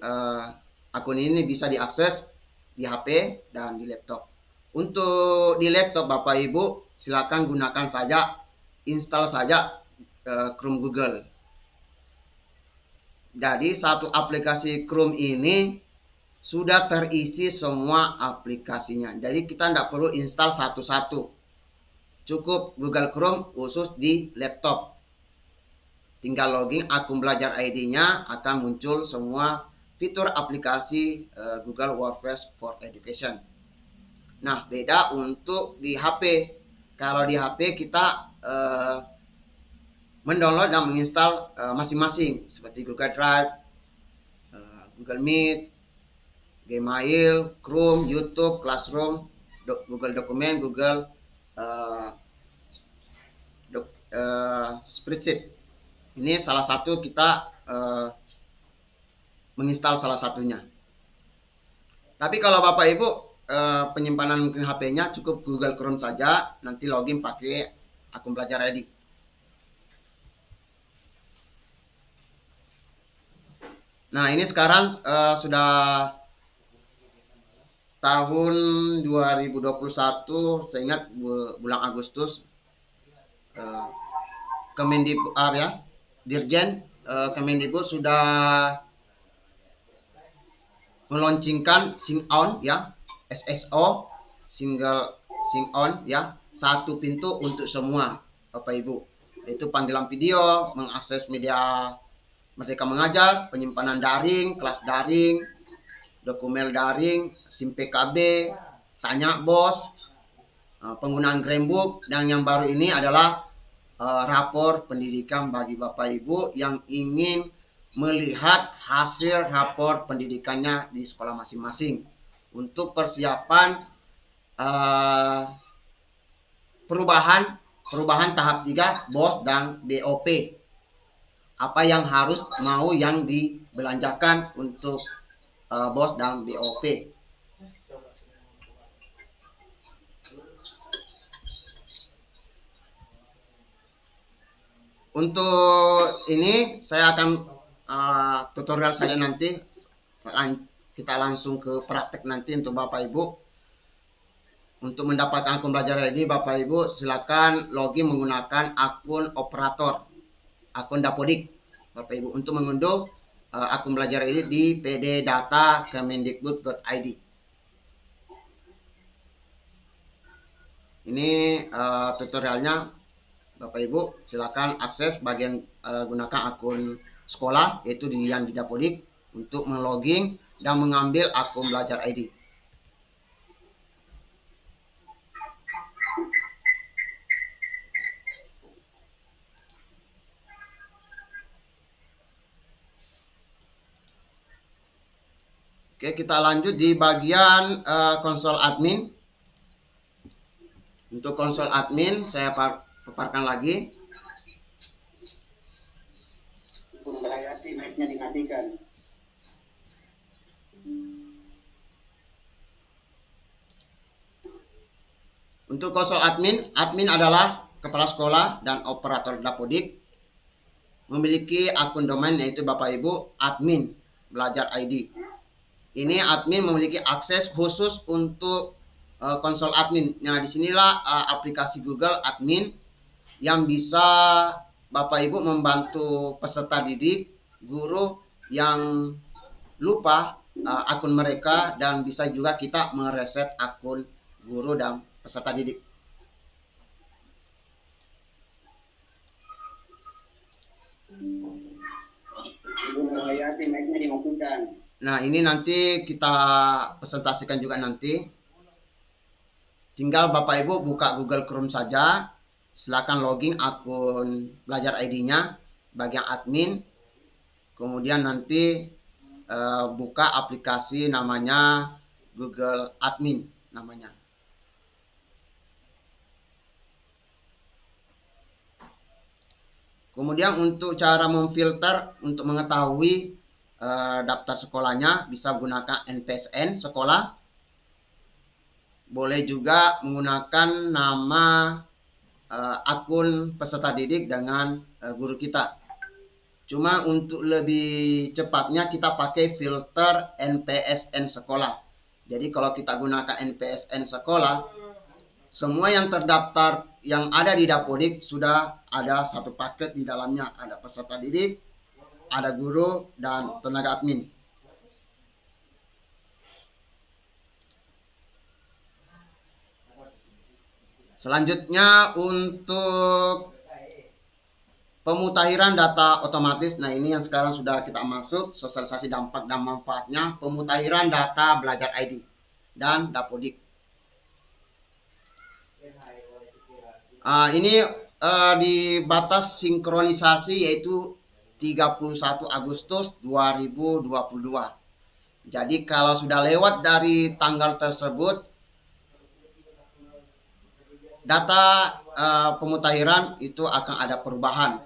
akun ini bisa diakses di HP dan di laptop. Untuk di laptop Bapak Ibu silakan gunakan saja, install saja Chrome Google. Jadi satu aplikasi Chrome ini sudah terisi semua aplikasinya. Jadi kita tidak perlu install satu-satu. Cukup Google Chrome khusus di laptop. Tinggal login akun belajar ID-nya, akan muncul semua fitur aplikasi Google WordPress for Education. Nah, beda untuk di HP. Kalau di HP kita mendownload dan menginstal masing-masing seperti Google Drive, Google Meet, Gmail, Chrome, YouTube, Classroom, Google Dokumen, Google Spreadsheet. Ini salah satu kita menginstal salah satunya. Tapi kalau Bapak Ibu penyimpanan mungkin HP-nya cukup Google Chrome saja, nanti login pakai akun belajar ID. Nah ini sekarang sudah tahun 2021, saya ingat bulan Agustus, Kemendikbud ya, Dirjen Kemendikbud sudah meluncurkan Sync On ya, SSO, Single Sync On ya, satu pintu untuk semua Bapak Ibu. Itu panggilan video, mengakses media Merdeka Mengajar, penyimpanan daring, kelas daring, dokumen daring, SIM PKB, tanya bos, penggunaan Gramebook, dan yang baru ini adalah rapor pendidikan bagi Bapak Ibu yang ingin melihat hasil rapor pendidikannya di sekolah masing-masing untuk persiapan perubahan tahap 3 BOS dan BOP. Apa yang harus mau yang dibelanjakan untuk BOS dan BOP. Untuk ini saya akan tutorial saja nanti. Kita langsung ke praktek nanti untuk Bapak Ibu. Untuk mendapatkan akun belajar ini, Bapak Ibu silakan login menggunakan akun operator, akun Dapodik. Bapak Ibu untuk mengunduh akun belajar ini di pddata.kemendikbud.id. Ini tutorialnya. Bapak Ibu silakan akses bagian gunakan akun sekolah, yaitu yang di Dapodik, untuk melogin dan mengambil akun belajar ID. Oke, kita lanjut di bagian konsol admin. Untuk konsol admin saya paparkan lagi. Untuk konsol admin adalah kepala sekolah dan operator Dapodik, memiliki akun domain yaitu Bapak Ibu admin belajar ID. Ini admin memiliki akses khusus untuk konsol admin. Nah, disinilah aplikasi Google Admin yang bisa Bapak Ibu membantu peserta didik, guru yang lupa akun mereka, dan bisa juga kita mereset akun guru dan peserta didik. Nah, ini nanti kita presentasikan juga nanti. Tinggal Bapak Ibu buka Google Chrome saja. Silakan login akun belajar ID-nya bagian admin. Kemudian nanti buka aplikasi namanya Google Admin namanya. Kemudian untuk cara memfilter untuk mengetahui daftar sekolahnya, bisa menggunakan NPSN sekolah. Boleh juga menggunakan nama akun peserta didik dengan guru kita. Cuma untuk lebih cepatnya kita pakai filter NPSN sekolah. Jadi kalau kita gunakan NPSN sekolah, semua yang terdaftar yang ada di Dapodik sudah ada satu paket di dalamnya. Ada peserta didik, ada guru, dan tenaga admin. Selanjutnya untuk pemutahiran data otomatis. Nah, ini yang sekarang sudah kita masuk, sosialisasi dampak dan manfaatnya pemutahiran data belajar ID dan Dapodik. Ini di batas sinkronisasi yaitu 31 Agustus 2022. Jadi kalau sudah lewat dari tanggal tersebut, data pemutahiran itu akan ada perubahan.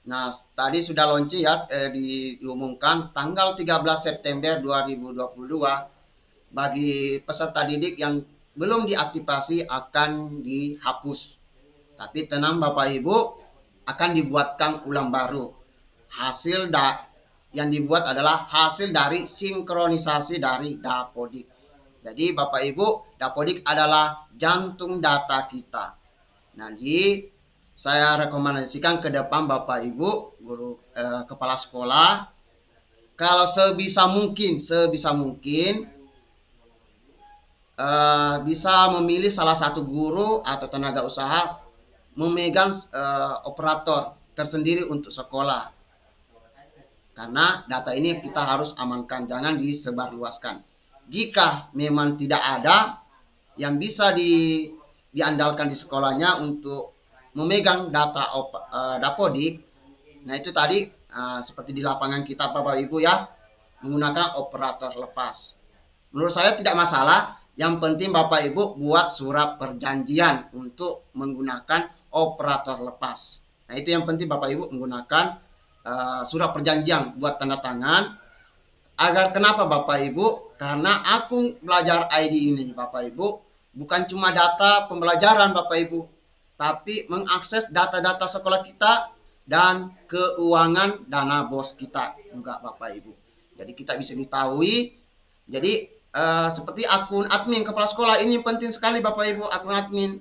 Nah, tadi sudah launching ya, diumumkan tanggal 13 September 2022 bagi peserta didik yang belum diaktifasi akan dihapus. Tapi tenang Bapak Ibu, akan dibuatkan ulang baru. Hasil yang dibuat adalah hasil dari sinkronisasi dari Dapodik. Jadi Bapak Ibu, Dapodik adalah jantung data kita. Nanti saya rekomendasikan ke depan Bapak Ibu, guru kepala sekolah, kalau sebisa mungkin bisa memilih salah satu guru atau tenaga usaha memegang operator tersendiri untuk sekolah. Karena data ini kita harus amankan, jangan disebarluaskan. Jika memang tidak ada yang bisa diandalkan di sekolahnya untuk memegang data Dapodik, nah itu tadi seperti di lapangan kita Bapak Ibu ya, menggunakan operator lepas. Menurut saya tidak masalah, yang penting Bapak Ibu buat surat perjanjian untuk menggunakan operator lepas. Nah itu yang penting Bapak Ibu menggunakan surat perjanjian buat tanda tangan. Agar kenapa Bapak Ibu? Karena akun belajar ID ini Bapak Ibu bukan cuma data pembelajaran Bapak Ibu, tapi mengakses data-data sekolah kita dan keuangan dana bos kita juga Bapak Ibu. Jadi kita bisa diketahui. Jadi seperti akun admin kepala sekolah ini penting sekali Bapak Ibu, akun admin.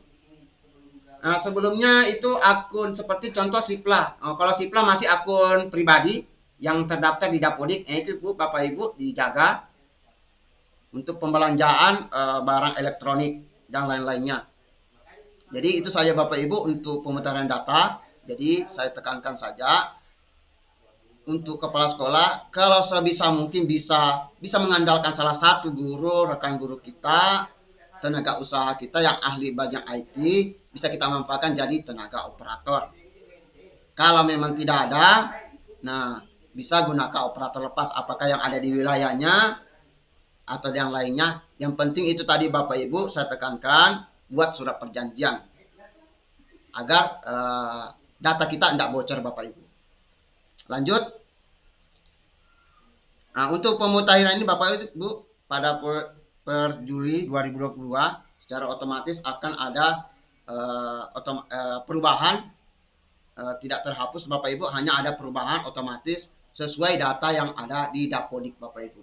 Nah, sebelumnya itu akun seperti contoh Sipla. Kalau Sipla masih akun pribadi yang terdaftar di Dapodik, itu Bu, Bapak Ibu dijaga untuk pembelanjaan barang elektronik dan lain-lainnya. Jadi itu saja Bapak Ibu untuk pemutaran data. Jadi saya tekankan saja untuk kepala sekolah, kalau sebisa mungkin bisa mengandalkan salah satu guru, rekan guru kita, tenaga usaha kita yang ahli bagian IT, bisa kita manfaatkan jadi tenaga operator. Kalau memang tidak ada, nah bisa gunakan operator lepas, apakah yang ada di wilayahnya atau yang lainnya. Yang penting itu tadi Bapak Ibu saya tekankan, buat surat perjanjian agar data kita tidak bocor Bapak Ibu. Lanjut. Nah, untuk pemutahiran ini Bapak Ibu pada per Juli 2022 secara otomatis akan ada perubahan, tidak terhapus Bapak Ibu, hanya ada perubahan otomatis sesuai data yang ada di Dapodik Bapak Ibu.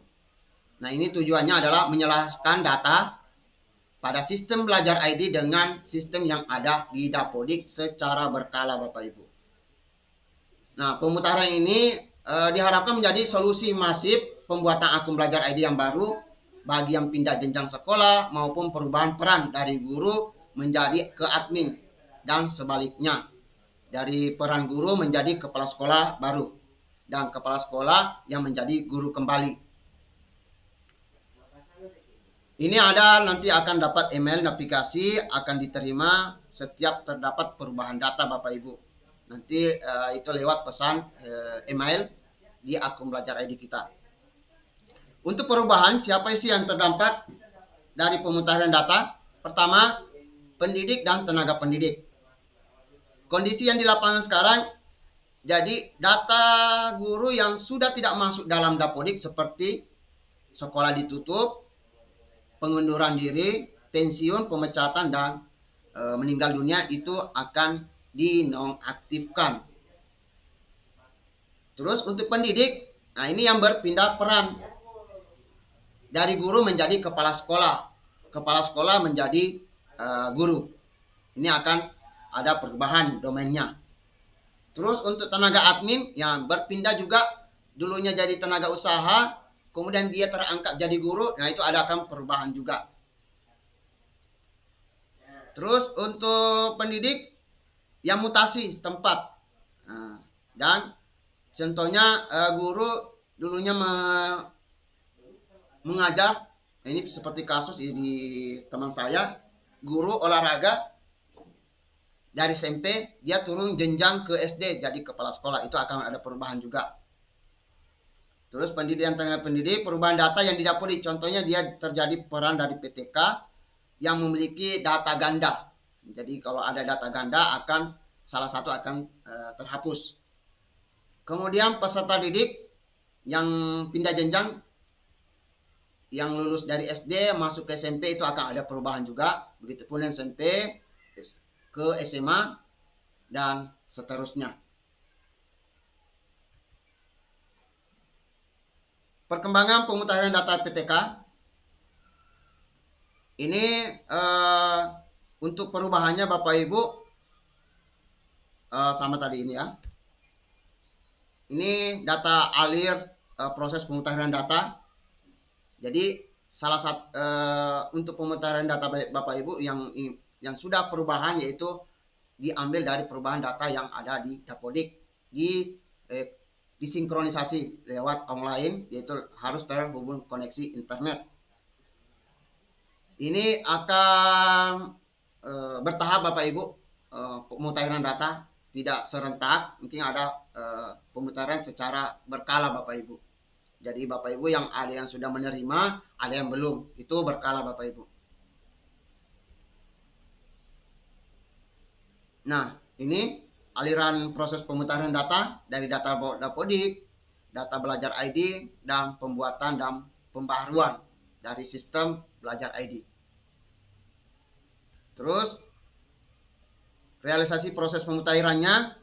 Nah ini tujuannya adalah menyelaraskan data pada sistem belajar ID dengan sistem yang ada di Dapodik secara berkala Bapak Ibu. Nah pemutaran ini diharapkan menjadi solusi masif pembuatan akun belajar ID yang baru bagi yang pindah jenjang sekolah maupun perubahan peran dari guru menjadi ke admin dan sebaliknya, dari peran guru menjadi kepala sekolah baru dan kepala sekolah yang menjadi guru kembali. Ini ada nanti akan dapat email notifikasi akan diterima setiap terdapat perubahan data Bapak Ibu. Nanti itu lewat pesan email di akun belajar ID kita. Untuk perubahan, siapa sih yang terdampak dari pemutahiran data? Pertama, pendidik dan tenaga pendidik. Kondisi yang di lapangan sekarang, jadi data guru yang sudah tidak masuk dalam Dapodik seperti sekolah ditutup, pengunduran diri, pensiun, pemecatan, dan meninggal dunia itu akan dinonaktifkan. Terus untuk pendidik, nah ini yang berpindah peran dari guru menjadi kepala sekolah menjadi guru. Ini akan ada perubahan domainnya. Terus untuk tenaga admin yang berpindah juga, dulunya jadi tenaga usaha, kemudian dia terangkat jadi guru, nah itu ada akan perubahan juga. Terus untuk pendidik yang mutasi tempat, dan contohnya guru dulunya mengajar, ini seperti kasus di teman saya, guru olahraga dari SMP dia turun jenjang ke SD jadi kepala sekolah, itu akan ada perubahan juga. Terus pendidikan tenaga pendidik, perubahan data yang didapuri, contohnya dia terjadi peran dari PTK yang memiliki data ganda. Jadi kalau ada data ganda akan salah satu akan terhapus. Kemudian peserta didik yang pindah jenjang, yang lulus dari SD masuk ke SMP itu akan ada perubahan juga. Begitupun SMP ke SMA dan seterusnya. Perkembangan pemutahiran data PTK ini untuk perubahannya Bapak Ibu sama tadi ini ya. Ini data alir proses pemutahiran data. Jadi salah satu untuk pemutahiran data Bapak Ibu yang sudah perubahan yaitu diambil dari perubahan data yang ada di Dapodik di disinkronisasi lewat online, yaitu harus terhubung koneksi internet. Ini akan bertahap Bapak Ibu, pemutahiran data tidak serentak, mungkin ada pemutahiran secara berkala Bapak Ibu. Jadi Bapak Ibu yang ada yang sudah menerima, ada yang belum, itu berkala Bapak Ibu. Nah, ini aliran proses pemutahiran data dari data Dapodik, data belajar ID, dan pembuatan dan pembaharuan dari sistem belajar ID. Terus realisasi proses pemutahirannya,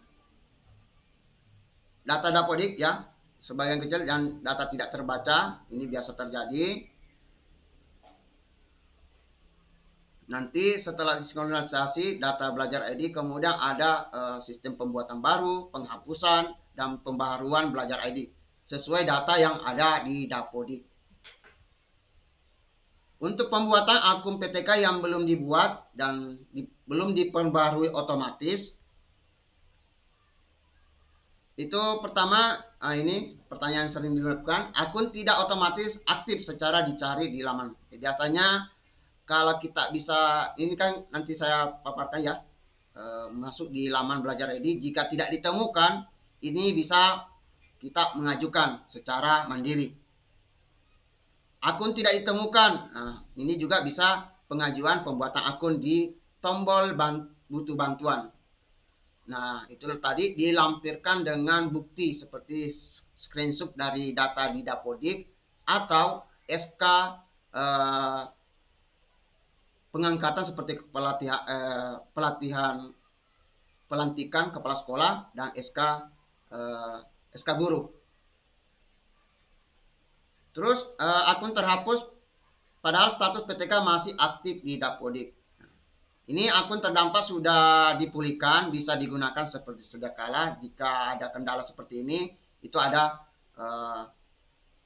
data Dapodik ya, sebagian kecil dan data tidak terbaca, ini biasa terjadi. Nanti setelah disinkronisasi data belajar ID, kemudian ada sistem pembuatan baru, penghapusan, dan pembaharuan belajar ID sesuai data yang ada di Dapodik. Untuk pembuatan akun PTK yang belum dibuat dan belum diperbarui otomatis, itu pertama, ini pertanyaan sering dilakukan, akun tidak otomatis aktif secara dicari di laman. Biasanya kalau kita bisa, ini kan nanti saya paparkan ya, masuk di laman belajar ID, jika tidak ditemukan, ini bisa kita mengajukan secara mandiri. Akun tidak ditemukan, nah ini juga bisa pengajuan pembuatan akun di tombol butuh bantuan. Nah itu tadi dilampirkan dengan bukti seperti screenshot dari data di Dapodik atau SK pengangkatan seperti pelantikan kepala sekolah dan SK guru. Terus akun terhapus padahal status PTK masih aktif di Dapodik. Ini akun terdampak sudah dipulihkan, bisa digunakan seperti sedia kala. Jika ada kendala seperti ini, itu ada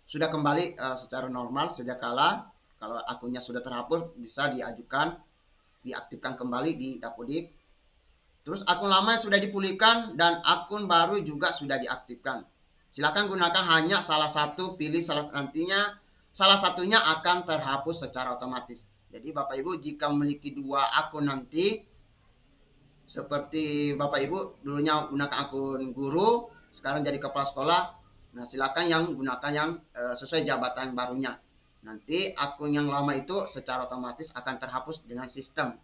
sudah kembali secara normal sedia kala. Kalau akunnya sudah terhapus, bisa diajukan, diaktifkan kembali di Dapodik. Terus akun lama sudah dipulihkan dan akun baru juga sudah diaktifkan. Silakan gunakan hanya salah satu, pilih nantinya salah satunya akan terhapus secara otomatis. Jadi Bapak Ibu jika memiliki dua akun nanti, seperti Bapak Ibu dulunya gunakan akun guru, sekarang jadi kepala sekolah, nah silakan yang gunakan yang sesuai jabatan barunya. Nanti akun yang lama itu secara otomatis akan terhapus dengan sistem.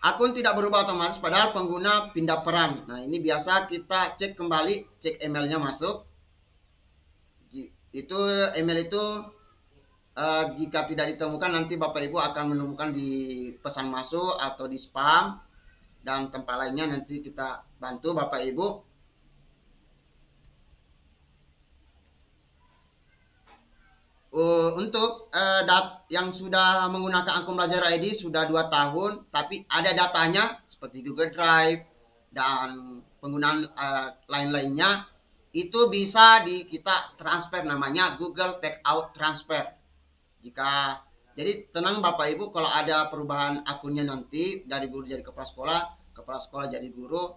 Akun tidak berubah otomatis padahal pengguna pindah peran. Nah ini biasa kita cek kembali, cek emailnya masuk. Itu email itu jika tidak ditemukan nanti Bapak Ibu akan menemukan di pesan masuk atau di spam. Dan tempat lainnya nanti kita bantu Bapak Ibu. Untuk yang sudah menggunakan akun belajar ID sudah 2 tahun, tapi ada datanya seperti Google Drive dan penggunaan lain-lainnya, itu bisa kita transfer, namanya Google Takeout Transfer. Jadi tenang Bapak Ibu, kalau ada perubahan akunnya nanti dari guru jadi kepala sekolah jadi guru,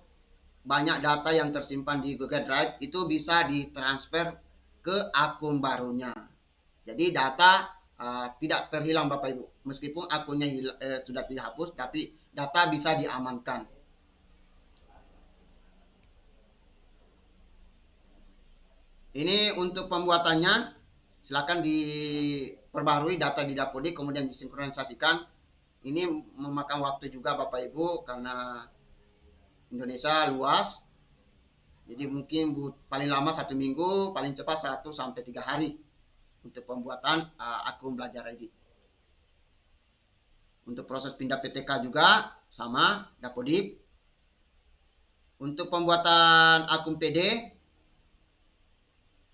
banyak data yang tersimpan di Google Drive itu bisa ditransfer ke akun barunya. Jadi data tidak terhilang Bapak Ibu. Meskipun akunnya sudah dihapus, tapi data bisa diamankan. Ini untuk pembuatannya, silakan diperbarui data di Dapodik, kemudian disinkronisasikan. Ini memakan waktu juga Bapak Ibu, karena Indonesia luas. Jadi mungkin paling lama 1 minggu, paling cepat 1 sampai 3 hari. Untuk pembuatan akun belajar ID. Untuk proses pindah PTK juga sama Dapodik. Untuk pembuatan akun PD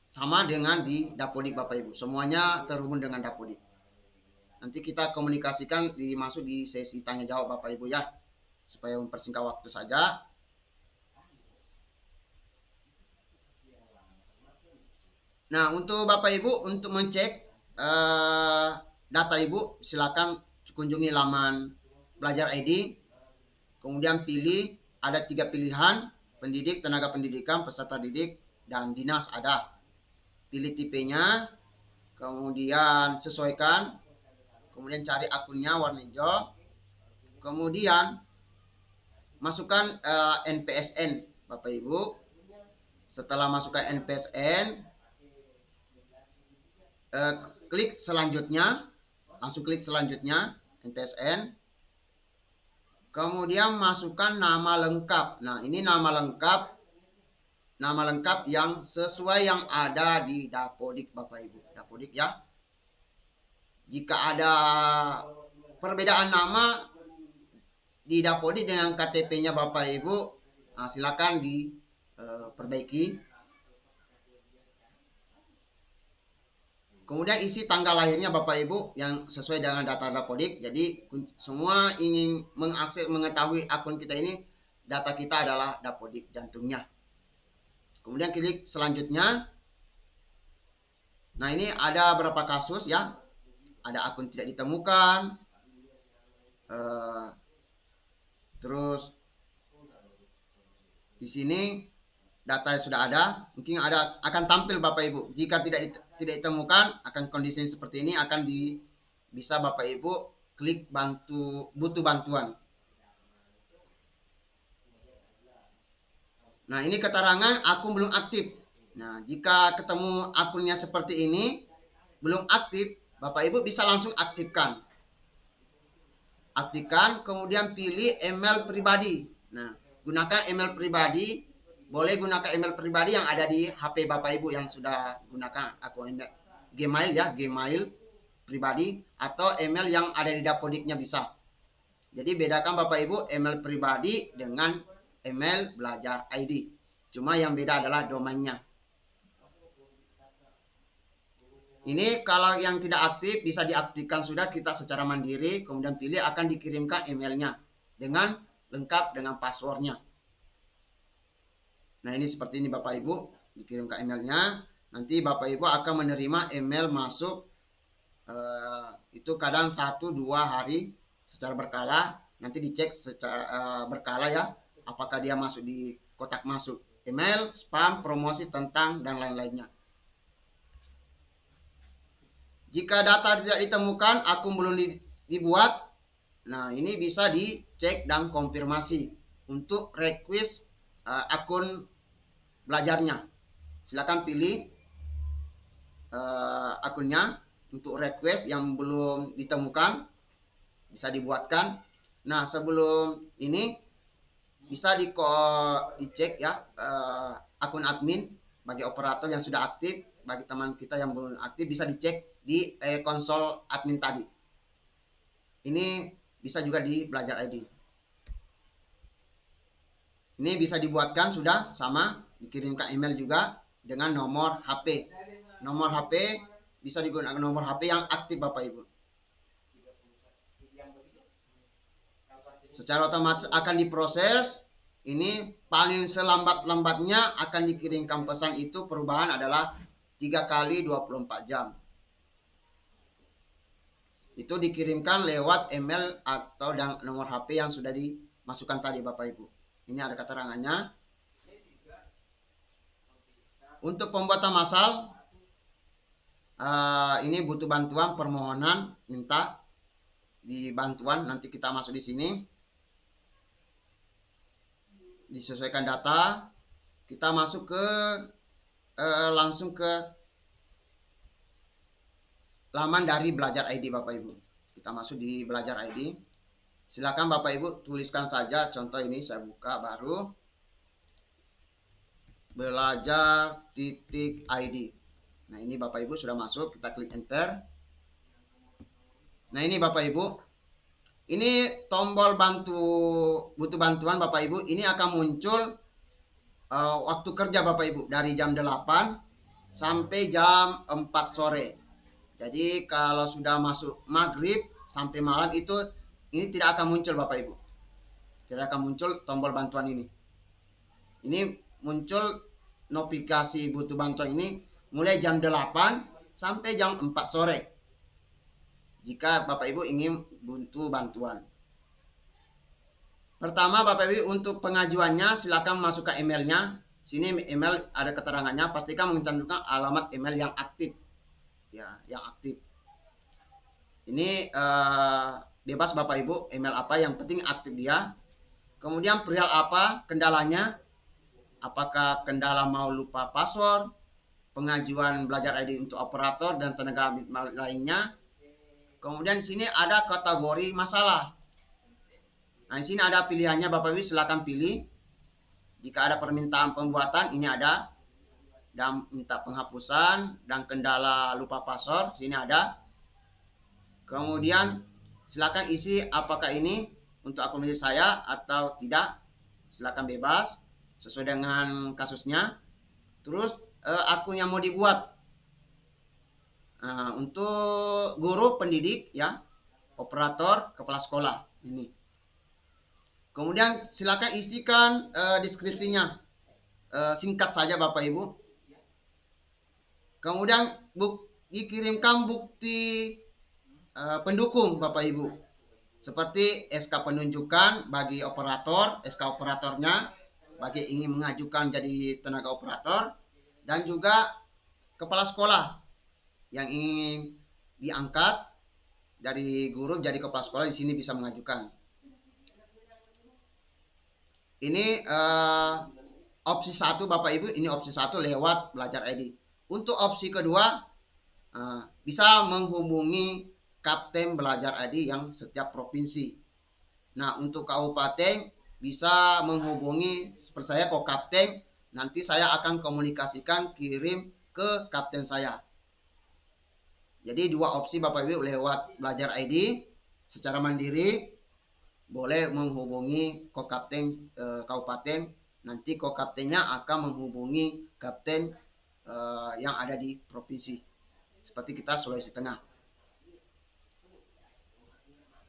sama dengan di Dapodik Bapak Ibu. Semuanya terhubung dengan Dapodik. Nanti kita komunikasikan masuk di sesi tanya jawab Bapak Ibu ya. Supaya mempersingkat waktu saja. Nah, untuk Bapak Ibu untuk mengecek data Ibu, silakan kunjungi laman belajar ID. Kemudian pilih, ada 3 pilihan, pendidik, tenaga pendidikan, peserta didik, dan dinas ada. Pilih tipenya, kemudian sesuaikan, kemudian cari akunnya warna hijau, kemudian masukkan NPSN Bapak Ibu. Setelah masukkan NPSN, klik selanjutnya, langsung klik selanjutnya NPSN. Kemudian masukkan nama lengkap. Nah, ini nama lengkap yang sesuai yang ada di Dapodik Bapak Ibu. Dapodik ya. Jika ada perbedaan nama di Dapodik dengan KTP-nya Bapak Ibu, nah, silakan diperbaiki. Kemudian isi tanggal lahirnya Bapak Ibu yang sesuai dengan data Dapodik. Jadi semua ingin mengetahui akun kita ini, data kita adalah Dapodik jantungnya. Kemudian klik selanjutnya. Nah, ini ada beberapa kasus ya. Ada akun tidak ditemukan. Terus di sini data sudah ada, mungkin akan tampil Bapak Ibu. Jika tidak ditemukan, akan kondisi seperti ini akan bisa Bapak Ibu klik butuh bantuan. Nah, ini keterangan akun belum aktif. Nah, jika ketemu akunnya seperti ini belum aktif, Bapak Ibu bisa langsung aktifkan. Aktifkan, kemudian pilih email pribadi. Nah, gunakan email pribadi. Boleh gunakan email pribadi yang ada di HP Bapak Ibu yang sudah gunakan akun Gmail ya, Gmail pribadi, atau email yang ada di Dapodiknya bisa. Jadi bedakan Bapak Ibu email pribadi dengan email belajar ID. Cuma yang beda adalah domainnya. Ini kalau yang tidak aktif bisa diaktifkan sudah kita secara mandiri, kemudian pilih akan dikirimkan emailnya dengan lengkap dengan passwordnya. Nah, ini seperti ini Bapak Ibu, dikirimkan emailnya. Nanti Bapak Ibu akan menerima email masuk itu kadang 1-2 hari secara berkala. Nanti dicek secara berkala ya, apakah dia masuk di kotak masuk email, spam, promosi, tentang, dan lain-lainnya. Jika data tidak ditemukan, akun belum dibuat, nah ini bisa dicek dan konfirmasi untuk request akun belajarnya. Silakan pilih akunnya untuk request yang belum ditemukan, bisa dibuatkan. Nah, sebelum ini bisa dicek ya akun admin bagi operator yang sudah aktif, bagi teman kita yang belum aktif bisa dicek di konsol admin tadi. Ini bisa juga di belajar ID. Ini bisa dibuatkan sudah sama, dikirimkan email juga dengan nomor HP. Nomor HP bisa digunakan nomor HP yang aktif Bapak Ibu. Secara otomatis akan diproses. Ini paling selambat-lambatnya akan dikirimkan pesan itu, perubahan adalah 3 kali 24 jam. Itu dikirimkan lewat email atau nomor HP yang sudah dimasukkan tadi Bapak Ibu. Ini ada keterangannya. Untuk pembuatan massal, ini butuh bantuan, permohonan, minta dibantuan. Nanti kita masuk di sini. Disesuaikan data, kita masuk ke langsung ke laman dari belajar ID Bapak Ibu. Kita masuk di belajar ID. Silakan Bapak Ibu tuliskan saja, contoh ini saya buka baru belajar.id. Nah, ini Bapak Ibu sudah masuk, kita klik enter. Nah, ini Bapak Ibu, ini tombol butuh bantuan Bapak Ibu, ini akan muncul waktu kerja Bapak Ibu dari jam 8 sampai jam 4 sore. Jadi kalau sudah masuk maghrib sampai malam ini tidak akan muncul Bapak Ibu. Tidak akan muncul tombol bantuan ini. Ini muncul notifikasi butuh bantuan ini mulai jam 8 sampai jam 4 sore. Jika Bapak Ibu ingin butuh bantuan. Pertama Bapak Ibu, untuk pengajuannya silakan masukkan emailnya. Sini email ada keterangannya, pastikan mencantumkan alamat email yang aktif. Ya, yang aktif. Ini bebas Bapak Ibu, email apa yang penting aktif dia. Kemudian perihal apa kendalanya? Apakah kendala mau lupa password, pengajuan belajar ID untuk operator dan tenaga lainnya. Kemudian di sini ada kategori masalah. Nah, di sini ada pilihannya Bapak Ibu, silakan pilih. Jika ada permintaan pembuatan, ini ada, dan minta penghapusan dan kendala lupa password, sini ada. Kemudian silakan isi apakah ini untuk akun saya atau tidak, silakan bebas sesuai dengan kasusnya. Terus akun yang mau dibuat, untuk guru, pendidik, ya, operator, kepala sekolah ini. Kemudian silakan isikan deskripsinya, singkat saja Bapak Ibu. Kemudian dikirimkan bukti pendukung Bapak Ibu, seperti SK penunjukan bagi operator, SK operatornya bagi ingin mengajukan jadi tenaga operator, dan juga kepala sekolah yang ingin diangkat dari guru jadi kepala sekolah, di sini bisa mengajukan. Ini opsi 1 Bapak Ibu, ini opsi 1 lewat belajar ID. Untuk opsi kedua, bisa menghubungi Kapten Belajar ID yang setiap provinsi. Nah, untuk kabupaten bisa menghubungi seperti saya ke Kapten, nanti saya akan komunikasikan kirim ke Kapten saya. Jadi 2 opsi Bapak Ibu, lewat belajar ID secara mandiri, boleh menghubungi ke Kapten kabupaten, nanti ke Kaptennya akan menghubungi Kapten yang ada di provinsi. Seperti kita Sulawesi Tengah.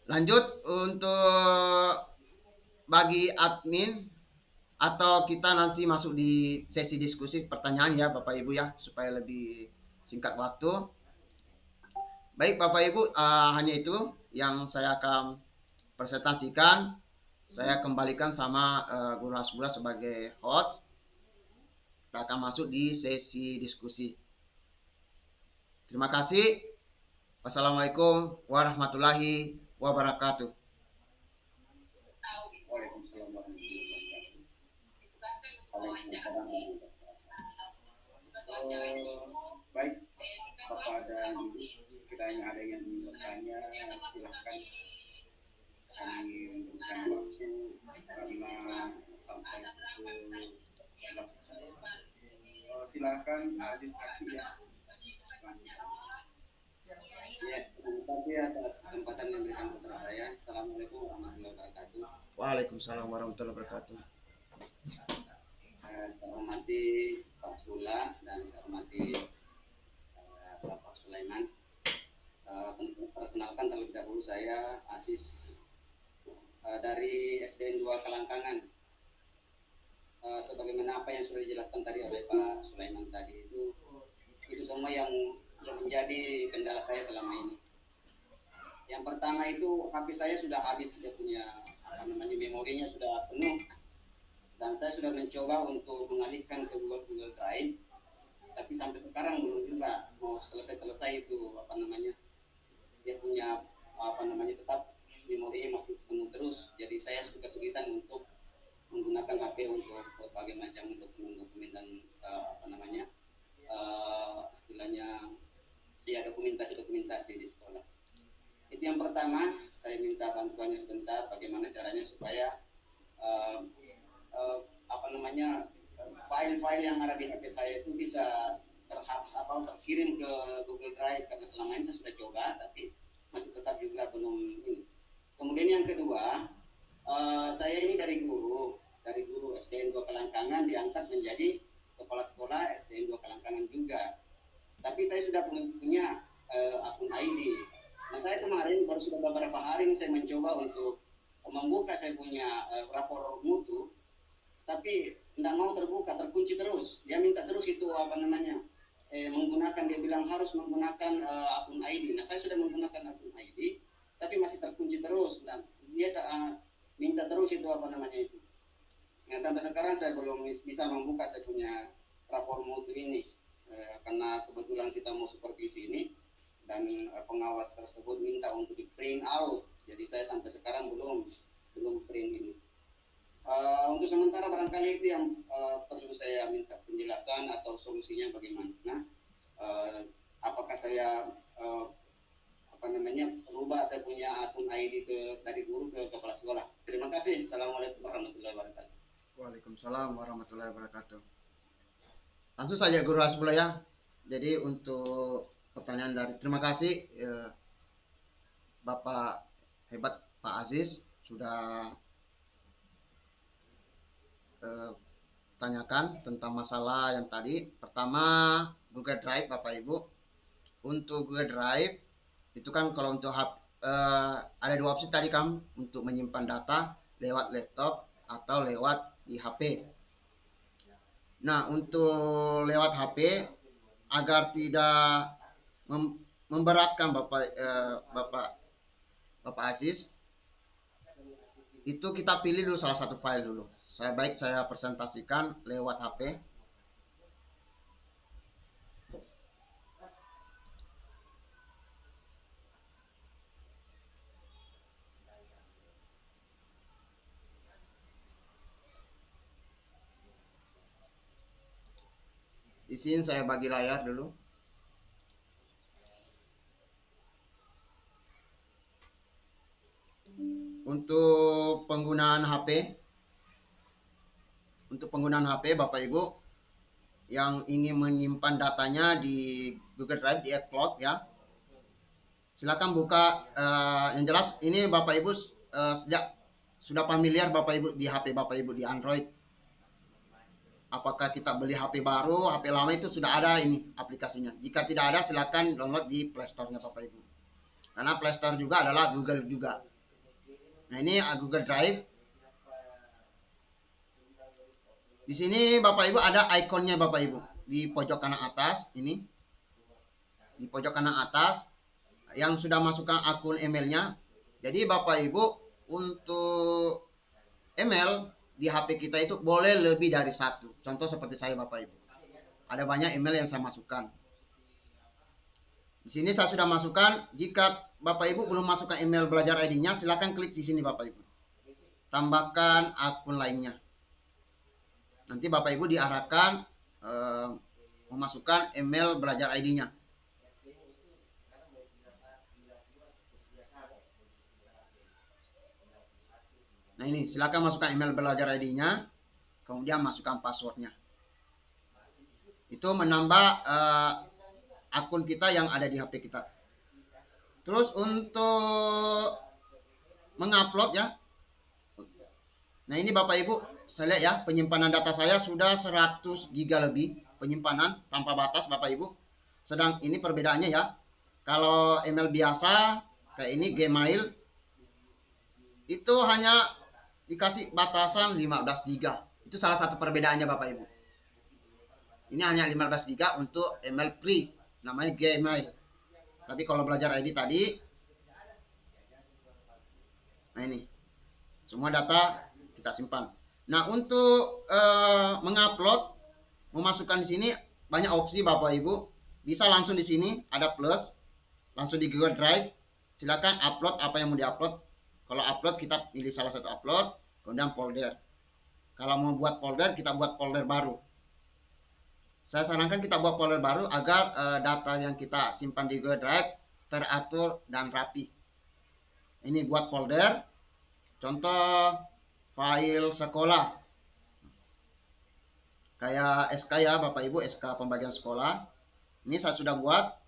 Lanjut untuk bagi admin, atau kita nanti masuk di sesi diskusi pertanyaan ya Bapak Ibu ya, supaya lebih singkat waktu. Baik Bapak Ibu, hanya itu yang saya akan presentasikan. Saya kembalikan sama Guru Hasbullah sebagai host. Kita akan masuk di sesi diskusi. Terima kasih. Wassalamualaikum warahmatullahi wabarakatuh. Waalaikumsalam warahmatullahi wabarakatuh. Baik, Bapak dan Ibu, sekiranya ada yang ingin bertanya, silahkan. Kami memberikan waktu karena sampai pukul 11.00. Silakan Aziz Aki ya. Ya, terima kasih atas kesempatan yang diberikan kepada saya. Assalamualaikum warahmatullahi wabarakatuh. Waalaikumsalam warahmatullahi wabarakatuh. Saya hormati Pak Sula dan saya hormati Bapak Sulaiman. Perkenalkan terlebih dahulu, saya Aziz dari SDN 2 Kelangkangan. Sebagaimana apa yang sudah dijelaskan tadi oleh Pak Sulaiman tadi, itu semua yang menjadi kendala saya selama ini. Yang pertama itu HP saya sudah habis, dia punya memorinya sudah penuh, dan saya sudah mencoba untuk mengalihkan ke Google Drive, tapi sampai sekarang belum juga mau selesai itu dia punya tetap memorinya masih penuh terus. Jadi saya kesulitan untuk menggunakan HP untuk berbagai macam dokumen dan istilahnya ya dokumentasi di sekolah. Itu yang pertama. Saya minta bantuannya sebentar, bagaimana caranya supaya file-file yang ada di HP saya itu bisa terkirim ke Google Drive, karena selama ini saya sudah coba tapi masih tetap juga belum ini. Kemudian yang kedua, saya ini dari guru SDN 2 Kelangkangan diangkat menjadi kepala sekolah SDN 2 Kelangkangan juga. Tapi saya sudah punya akun ID. Nah, saya kemarin sudah beberapa hari ini saya mencoba untuk membuka saya punya rapor mutu, tapi tidak mau terbuka, terkunci terus. Dia minta terus itu menggunakan, dia bilang harus menggunakan akun ID. Nah, saya sudah menggunakan akun ID, tapi masih terkunci terus. Dan dia minta terus itu apa namanya itu. Yang sampai sekarang saya belum bisa membuka saya punya rapor mutu ini karena kebetulan kita mau supervisi ini dan pengawas tersebut minta untuk di print out. Jadi saya sampai sekarang belum print ini. Untuk sementara barangkali itu yang perlu saya minta penjelasan atau solusinya bagaimana. Nah, apakah saya rubah saya punya akun ID dari guru ke kepala sekolah. Terima kasih. Assalamualaikum warahmatullahi wabarakatuh. Waalaikumsalam warahmatullahi wabarakatuh. Langsung saja Guru Hasbullah ya. Jadi untuk pertanyaan terima kasih Bapak hebat Pak Aziz sudah tanyakan tentang masalah yang tadi. Pertama, Google Drive Bapak Ibu. Untuk Google Drive itu kan kalau untuk ada dua opsi tadi kan, untuk menyimpan data lewat laptop atau lewat di HP. Nah, untuk lewat HP agar tidak memberatkan Bapak Aziz, itu kita pilih dulu salah satu file dulu. Saya presentasikan lewat HP. Di sini saya bagi layar dulu. Untuk penggunaan HP Bapak Ibu yang ingin menyimpan datanya di Google Drive di iCloud ya, silakan buka. Yang jelas ini Bapak Ibu sudah familiar Bapak Ibu di HP Bapak Ibu di Android. Apakah kita beli HP baru, HP lama itu sudah ada ini aplikasinya. Jika tidak ada silakan download di Play Store-nya Bapak Ibu. Karena Play Store juga adalah Google juga. Nah, ini Google Drive. Di sini Bapak Ibu ada ikonnya Bapak Ibu di pojok kanan atas ini. Di pojok kanan atas yang sudah masukkan akun emailnya. Jadi Bapak Ibu untuk email di HP kita itu boleh lebih dari satu. Contoh seperti saya Bapak Ibu. Ada banyak email yang saya masukkan. Di sini saya sudah masukkan. Jika Bapak Ibu belum masukkan email belajar ID-nya, silakan klik di sini Bapak Ibu. Tambahkan akun lainnya. Nanti Bapak Ibu diarahkan memasukkan email belajar ID-nya. Nah ini, silakan masukkan email belajar ID-nya, kemudian masukkan passwordnya. Itu menambah akun kita yang ada di HP kita. Terus untuk mengupload ya. Nah ini Bapak Ibu, saya lihat ya, penyimpanan data saya sudah 100 GB lebih penyimpanan tanpa batas Bapak Ibu. Sedang ini perbedaannya ya. Kalau email biasa kayak ini Gmail itu hanya dikasih batasan 15 GB. Itu salah satu perbedaannya Bapak Ibu. Ini hanya 15 GB untuk email free, namanya Gmail. Tapi kalau belajar ID tadi, nah ini, semua data kita simpan. Nah untuk mengupload, memasukkan di sini banyak opsi Bapak Ibu. Bisa langsung di sini ada plus, langsung di Google Drive. Silakan upload apa yang mau diupload. Kalau upload kita pilih salah satu upload, kemudian folder. Kalau mau buat folder, kita buat folder baru. Saya sarankan kita buat folder baru agar data yang kita simpan di Google Drive teratur dan rapi. Ini buat folder. Contoh file sekolah. Kayak SK ya Bapak Ibu, SK pembagian sekolah. Ini saya sudah buat.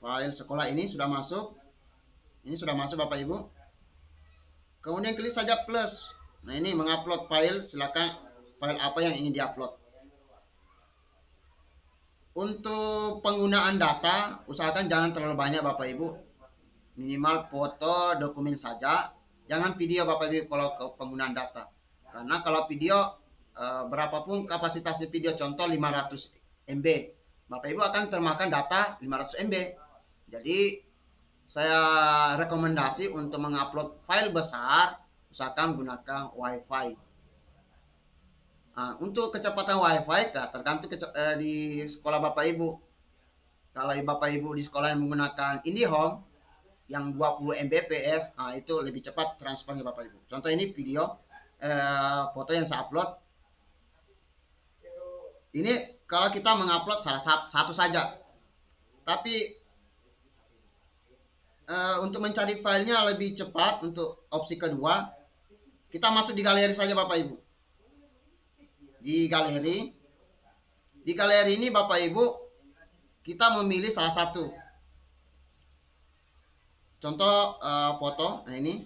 File sekolah ini sudah masuk. Ini sudah masuk Bapak Ibu. Kemudian klik saja plus. Nah ini mengupload file, silakan file apa yang ingin diupload. Untuk penggunaan data, usahakan jangan terlalu banyak Bapak Ibu. Minimal foto, dokumen saja. Jangan video Bapak Ibu kalau ke penggunaan data. Karena kalau video berapapun kapasitas video, contoh 500 MB, Bapak Ibu akan termakan data 500 MB. Jadi saya rekomendasi untuk mengupload file besar usahakan gunakan WiFi. Nah, untuk kecepatan WiFi tergantung di sekolah Bapak Ibu. Kalau Bapak Ibu di sekolah yang menggunakan IndiHome yang 20 Mbps, nah itu lebih cepat transfernya Bapak Ibu. Contoh ini video, foto yang saya upload. Ini kalau kita mengupload salah satu saja. Tapi untuk mencari filenya lebih cepat, untuk opsi kedua, kita masuk di galeri saja Bapak Ibu. Di galeri ini Bapak Ibu, kita memilih salah satu. Contoh foto, nah ini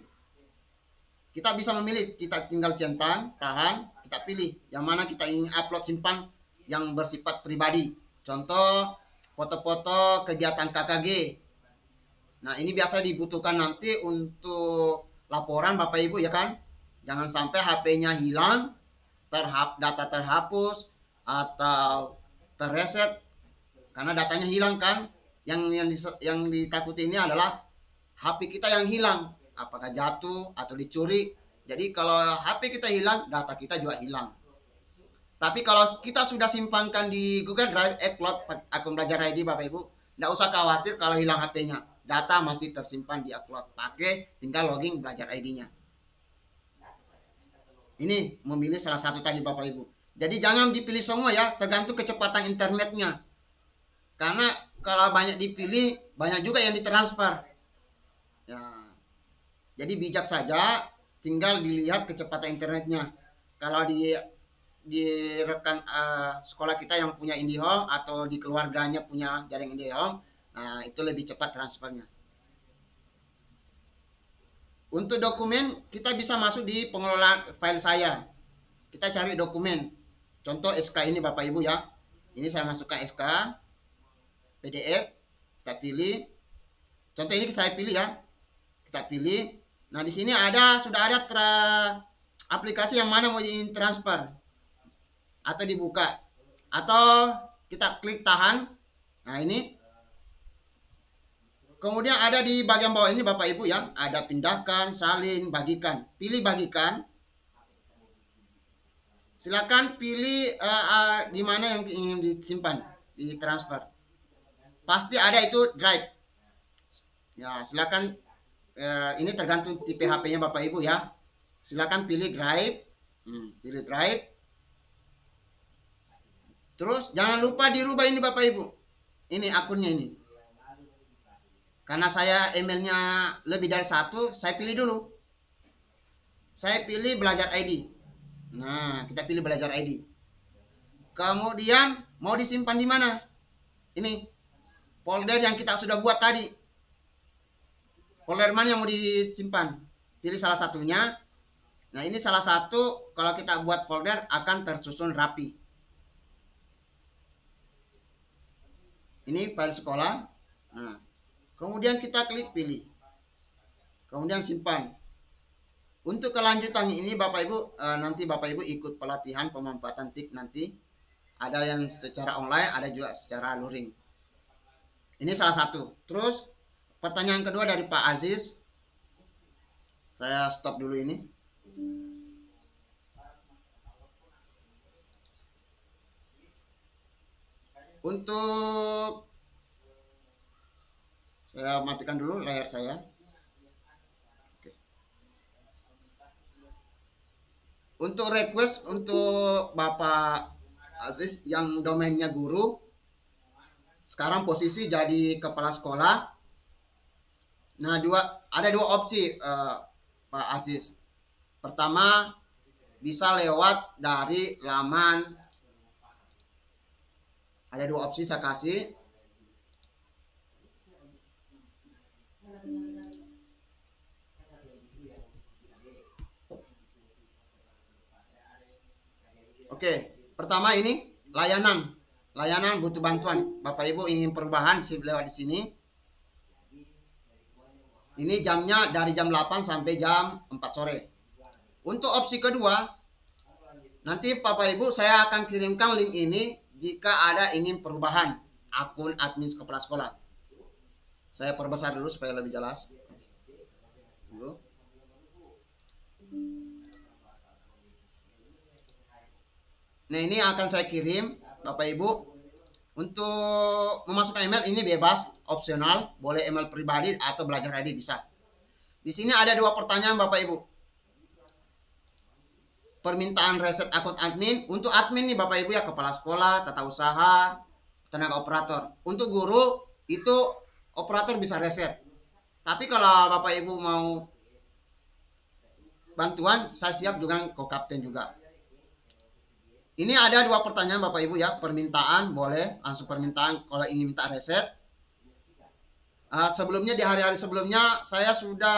kita bisa memilih, kita tinggal centang, tahan, kita pilih yang mana kita ingin upload, simpan yang bersifat pribadi. Contoh foto-foto kegiatan KKG. Nah ini biasa dibutuhkan nanti untuk laporan Bapak Ibu ya kan. Jangan sampai HP-nya hilang, data terhapus atau terreset karena datanya hilang kan. Yang ditakuti ini adalah HP kita yang hilang, apakah jatuh atau dicuri. Jadi kalau HP kita hilang, data kita juga hilang. Tapi kalau kita sudah simpankan di Google Drive, upload akun Belajar ID Bapak Ibu, tidak usah khawatir kalau hilang HP-nya. Data masih tersimpan di upload. Tinggal login Belajar ID-nya. Ini memilih salah satu tadi Bapak Ibu. Jadi jangan dipilih semua ya, tergantung kecepatan internetnya. Karena kalau banyak dipilih, banyak juga yang ditransfer. Ya, jadi bijak saja, tinggal dilihat kecepatan internetnya. Kalau di rekan sekolah kita yang punya IndiHome atau di keluarganya punya jaring IndiHome, nah itu lebih cepat transfernya. Untuk dokumen, kita bisa masuk di pengelola file saya. Kita cari dokumen. Contoh SK ini Bapak Ibu ya. Ini saya masukkan SK, PDF, kita pilih. Contoh ini saya pilih ya. Kita pilih. Nah di sini sudah ada aplikasi yang mana mau transfer atau dibuka, atau kita klik tahan. Nah ini. Kemudian ada di bagian bawah ini Bapak Ibu ya, ada pindahkan, salin, bagikan. Pilih bagikan. Silakan pilih di mana yang ingin disimpan, ditransfer. Pasti ada itu drive. Ya silakan. Ini tergantung tipe HP-nya Bapak Ibu ya. Silakan pilih drive, pilih drive. Terus jangan lupa dirubah ini Bapak Ibu. Ini akunnya ini. Karena saya emailnya lebih dari satu, saya pilih dulu. Saya pilih Belajar ID. Nah, kita pilih Belajar ID. Kemudian mau disimpan di mana? Ini folder yang kita sudah buat tadi. Folder mana yang mau disimpan? Pilih salah satunya. Nah ini salah satu, kalau kita buat folder akan tersusun rapi. Ini file sekolah. Nah, kemudian kita klik pilih. Kemudian simpan. Untuk kelanjutan ini Bapak Ibu, nanti Bapak Ibu ikut pelatihan pemanfaatan TIK nanti. Ada yang secara online, ada juga secara luring. Ini salah satu. Terus pertanyaan kedua dari Pak Aziz. Saya stop dulu ini. Untuk saya matikan dulu layar saya. Oke. Untuk request untuk Bapak Aziz yang domainnya guru, sekarang posisi jadi kepala sekolah. Nah, ada dua opsi Pak Aziz. Pertama, bisa lewat dari laman. Ada dua opsi saya kasih. Oke, pertama ini layanan butuh bantuan. Bapak Ibu ingin perubahan lewat di sini. Ini jamnya dari jam 8 sampai jam 4 sore. Untuk opsi kedua, Nanti Bapak Ibu saya akan kirimkan link ini jika ada ingin perubahan akun admin kepala sekolah. Saya perbesar dulu supaya lebih jelas. Dulu. Nah, ini akan saya kirim Bapak Ibu. Untuk memasukkan email ini bebas, opsional, boleh email pribadi atau belajar ID bisa. Di sini ada 2 pertanyaan Bapak Ibu. Permintaan reset akun admin untuk admin nih Bapak Ibu ya, kepala sekolah, tata usaha, tenaga operator. Untuk guru itu operator bisa reset. Tapi kalau Bapak Ibu mau bantuan, saya siap juga co-kapten juga. Ini ada 2 pertanyaan Bapak Ibu ya, permintaan boleh langsung permintaan kalau ingin minta reset. Sebelumnya di hari-hari sebelumnya saya sudah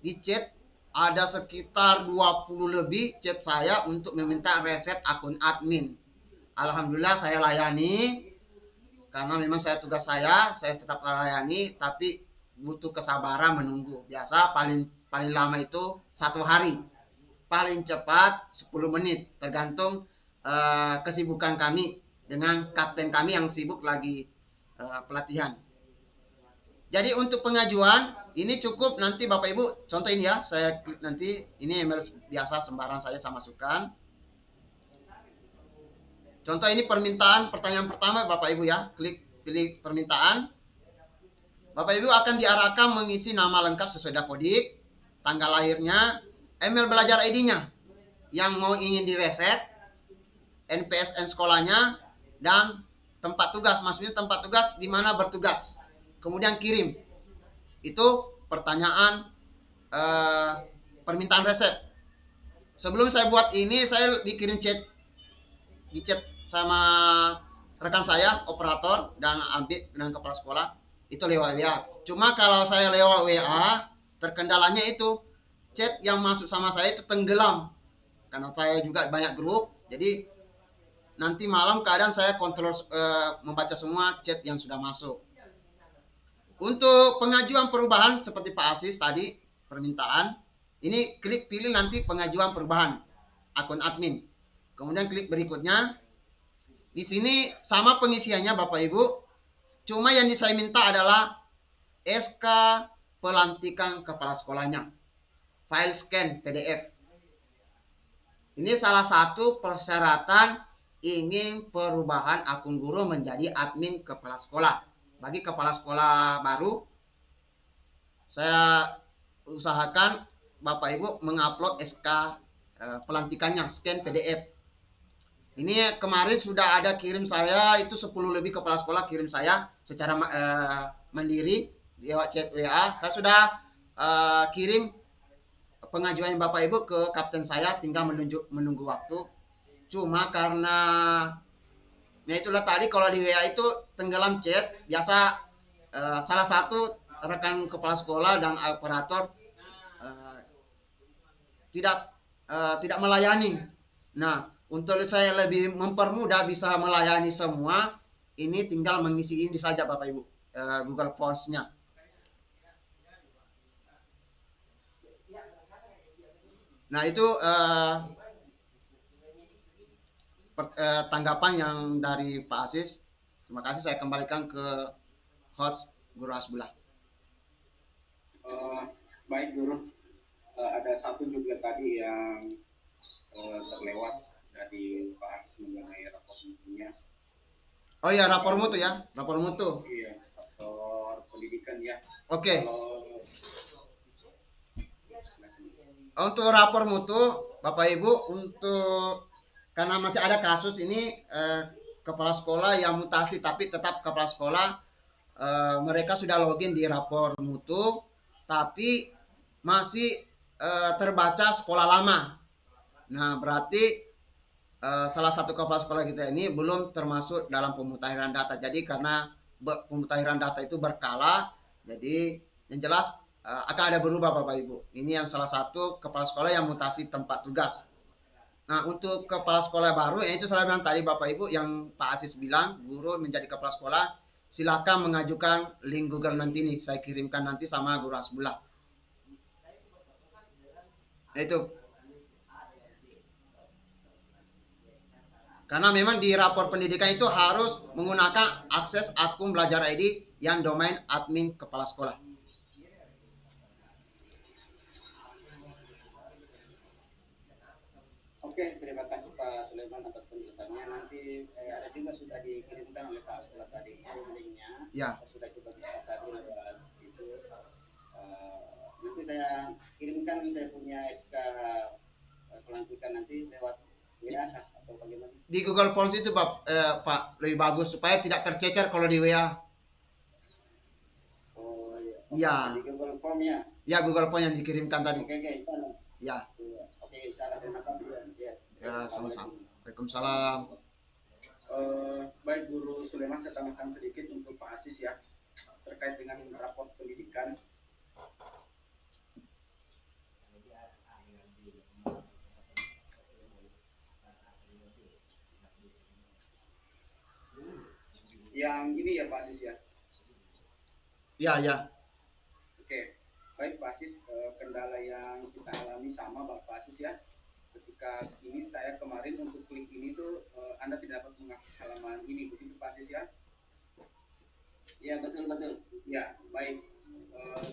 di chat ada sekitar 20 lebih chat saya untuk meminta reset akun admin. Alhamdulillah saya layani karena memang saya tugas saya tetap layani, tapi butuh kesabaran menunggu. Biasa paling lama itu 1 hari, paling cepat 10 menit tergantung kesibukan kami dengan kapten kami yang sibuk lagi pelatihan. Jadi untuk pengajuan ini cukup nanti Bapak Ibu contoh ini ya, saya klik nanti ini email biasa sembarang saya masukkan. Contoh ini permintaan pertanyaan pertama Bapak Ibu ya, klik pilih permintaan. Bapak Ibu akan diarahkan mengisi nama lengkap sesuai dapodik, tanggal lahirnya, email belajar ID-nya yang mau ingin direset, NPSN sekolahnya, dan tempat tugas, maksudnya tempat tugas di mana bertugas. Kemudian kirim. Itu pertanyaan permintaan reset. Sebelum saya buat ini, saya dikirim di chat sama rekan saya, operator dan Abid dan kepala sekolah, itu lewat WA. Cuma kalau saya lewat WA, terkendalanya itu chat yang masuk sama saya itu tenggelam. Karena saya juga banyak grup, jadi nanti malam keadaan saya kontrol membaca semua chat yang sudah masuk. Untuk pengajuan perubahan seperti Pak Asis tadi permintaan, ini klik pilih nanti pengajuan perubahan akun admin. Kemudian klik berikutnya. Di sini sama pengisiannya Bapak Ibu. Cuma yang saya minta adalah SK pelantikan kepala sekolahnya. File scan PDF. Ini salah satu persyaratan ingin perubahan akun guru menjadi admin kepala sekolah. Bagi kepala sekolah baru, saya usahakan Bapak Ibu mengupload SK pelantikannya, scan PDF. Ini kemarin sudah ada kirim saya, itu 10 lebih kepala sekolah kirim saya secara mandiri lewat chat WA. Saya sudah kirim pengajuan Bapak Ibu ke kapten saya, tinggal menunggu waktu. Cuma karena itulah tadi kalau di WA itu tenggelam chat, biasa salah satu rekan kepala sekolah dan operator tidak melayani. Nah, untuk saya lebih mempermudah bisa melayani semua, ini tinggal mengisi ini saja Bapak Ibu, Google Forms-nya. Nah, itu tanggapan yang dari Pak Asis. Terima kasih, saya kembalikan ke host Guru Hasbullah. Baik Guru, ada satu juga tadi yang terlewat dari Pak Asis mengenai rapor mutunya. Oh iya, rapor mutu ya, rapor mutu. Iya, rapor pendidikan ya. Oke. Untuk rapor mutu, Bapak Ibu, karena masih ada kasus ini kepala sekolah yang mutasi tapi tetap kepala sekolah, mereka sudah login di rapor mutu tapi masih terbaca sekolah lama. Nah, berarti salah satu kepala sekolah kita ini belum termasuk dalam pemutahiran data. Jadi karena pemutahiran data itu berkala, jadi yang jelas akan ada berubah Bapak Ibu. Ini yang salah satu kepala sekolah yang mutasi tempat tugas. Nah, untuk kepala sekolah baru, itu saya bilang tadi Bapak Ibu yang Pak Asis bilang, guru menjadi kepala sekolah, silakan mengajukan link Google nanti nih, saya kirimkan nanti sama Guru Hasbullah. Itu. Karena memang di rapor pendidikan itu harus menggunakan akses akun Belajar ID yang domain admin kepala sekolah. Oke, terima kasih Pak Sulaiman atas penjelasannya. Nanti ada juga sudah dikirimkan oleh Pak Asula tadi linknya. Ya. Saya sudah coba buka tadi lewat itu. Nanti saya kirimkan saya punya SK pelantikan nanti lewat WA atau bagaimana? Di Google Forms itu Pak lebih bagus supaya tidak tercecer kalau di WA. Oh iya. Iya. Di Google Form ya. Ya, Google Form yang dikirimkan tadi. Oke. Ya. Oke, salah terima kasih ya. Ya, sama-sama. Waalaikumsalam. Baik Guru Sulaiman, saya tambahkan sedikit untuk Pak Asis ya, terkait dengan rapor pendidikan. Yang ini ya Pak Asis ya. Ya. Oke, baik Pak Asis, kendala yang kita alami sama Bapak Asis ya. Ketika ini saya kemarin untuk klik ini tuh Anda tidak dapat mengakses halaman ini, begitu Pak Asis ya? Ya, betul. Ya, baik.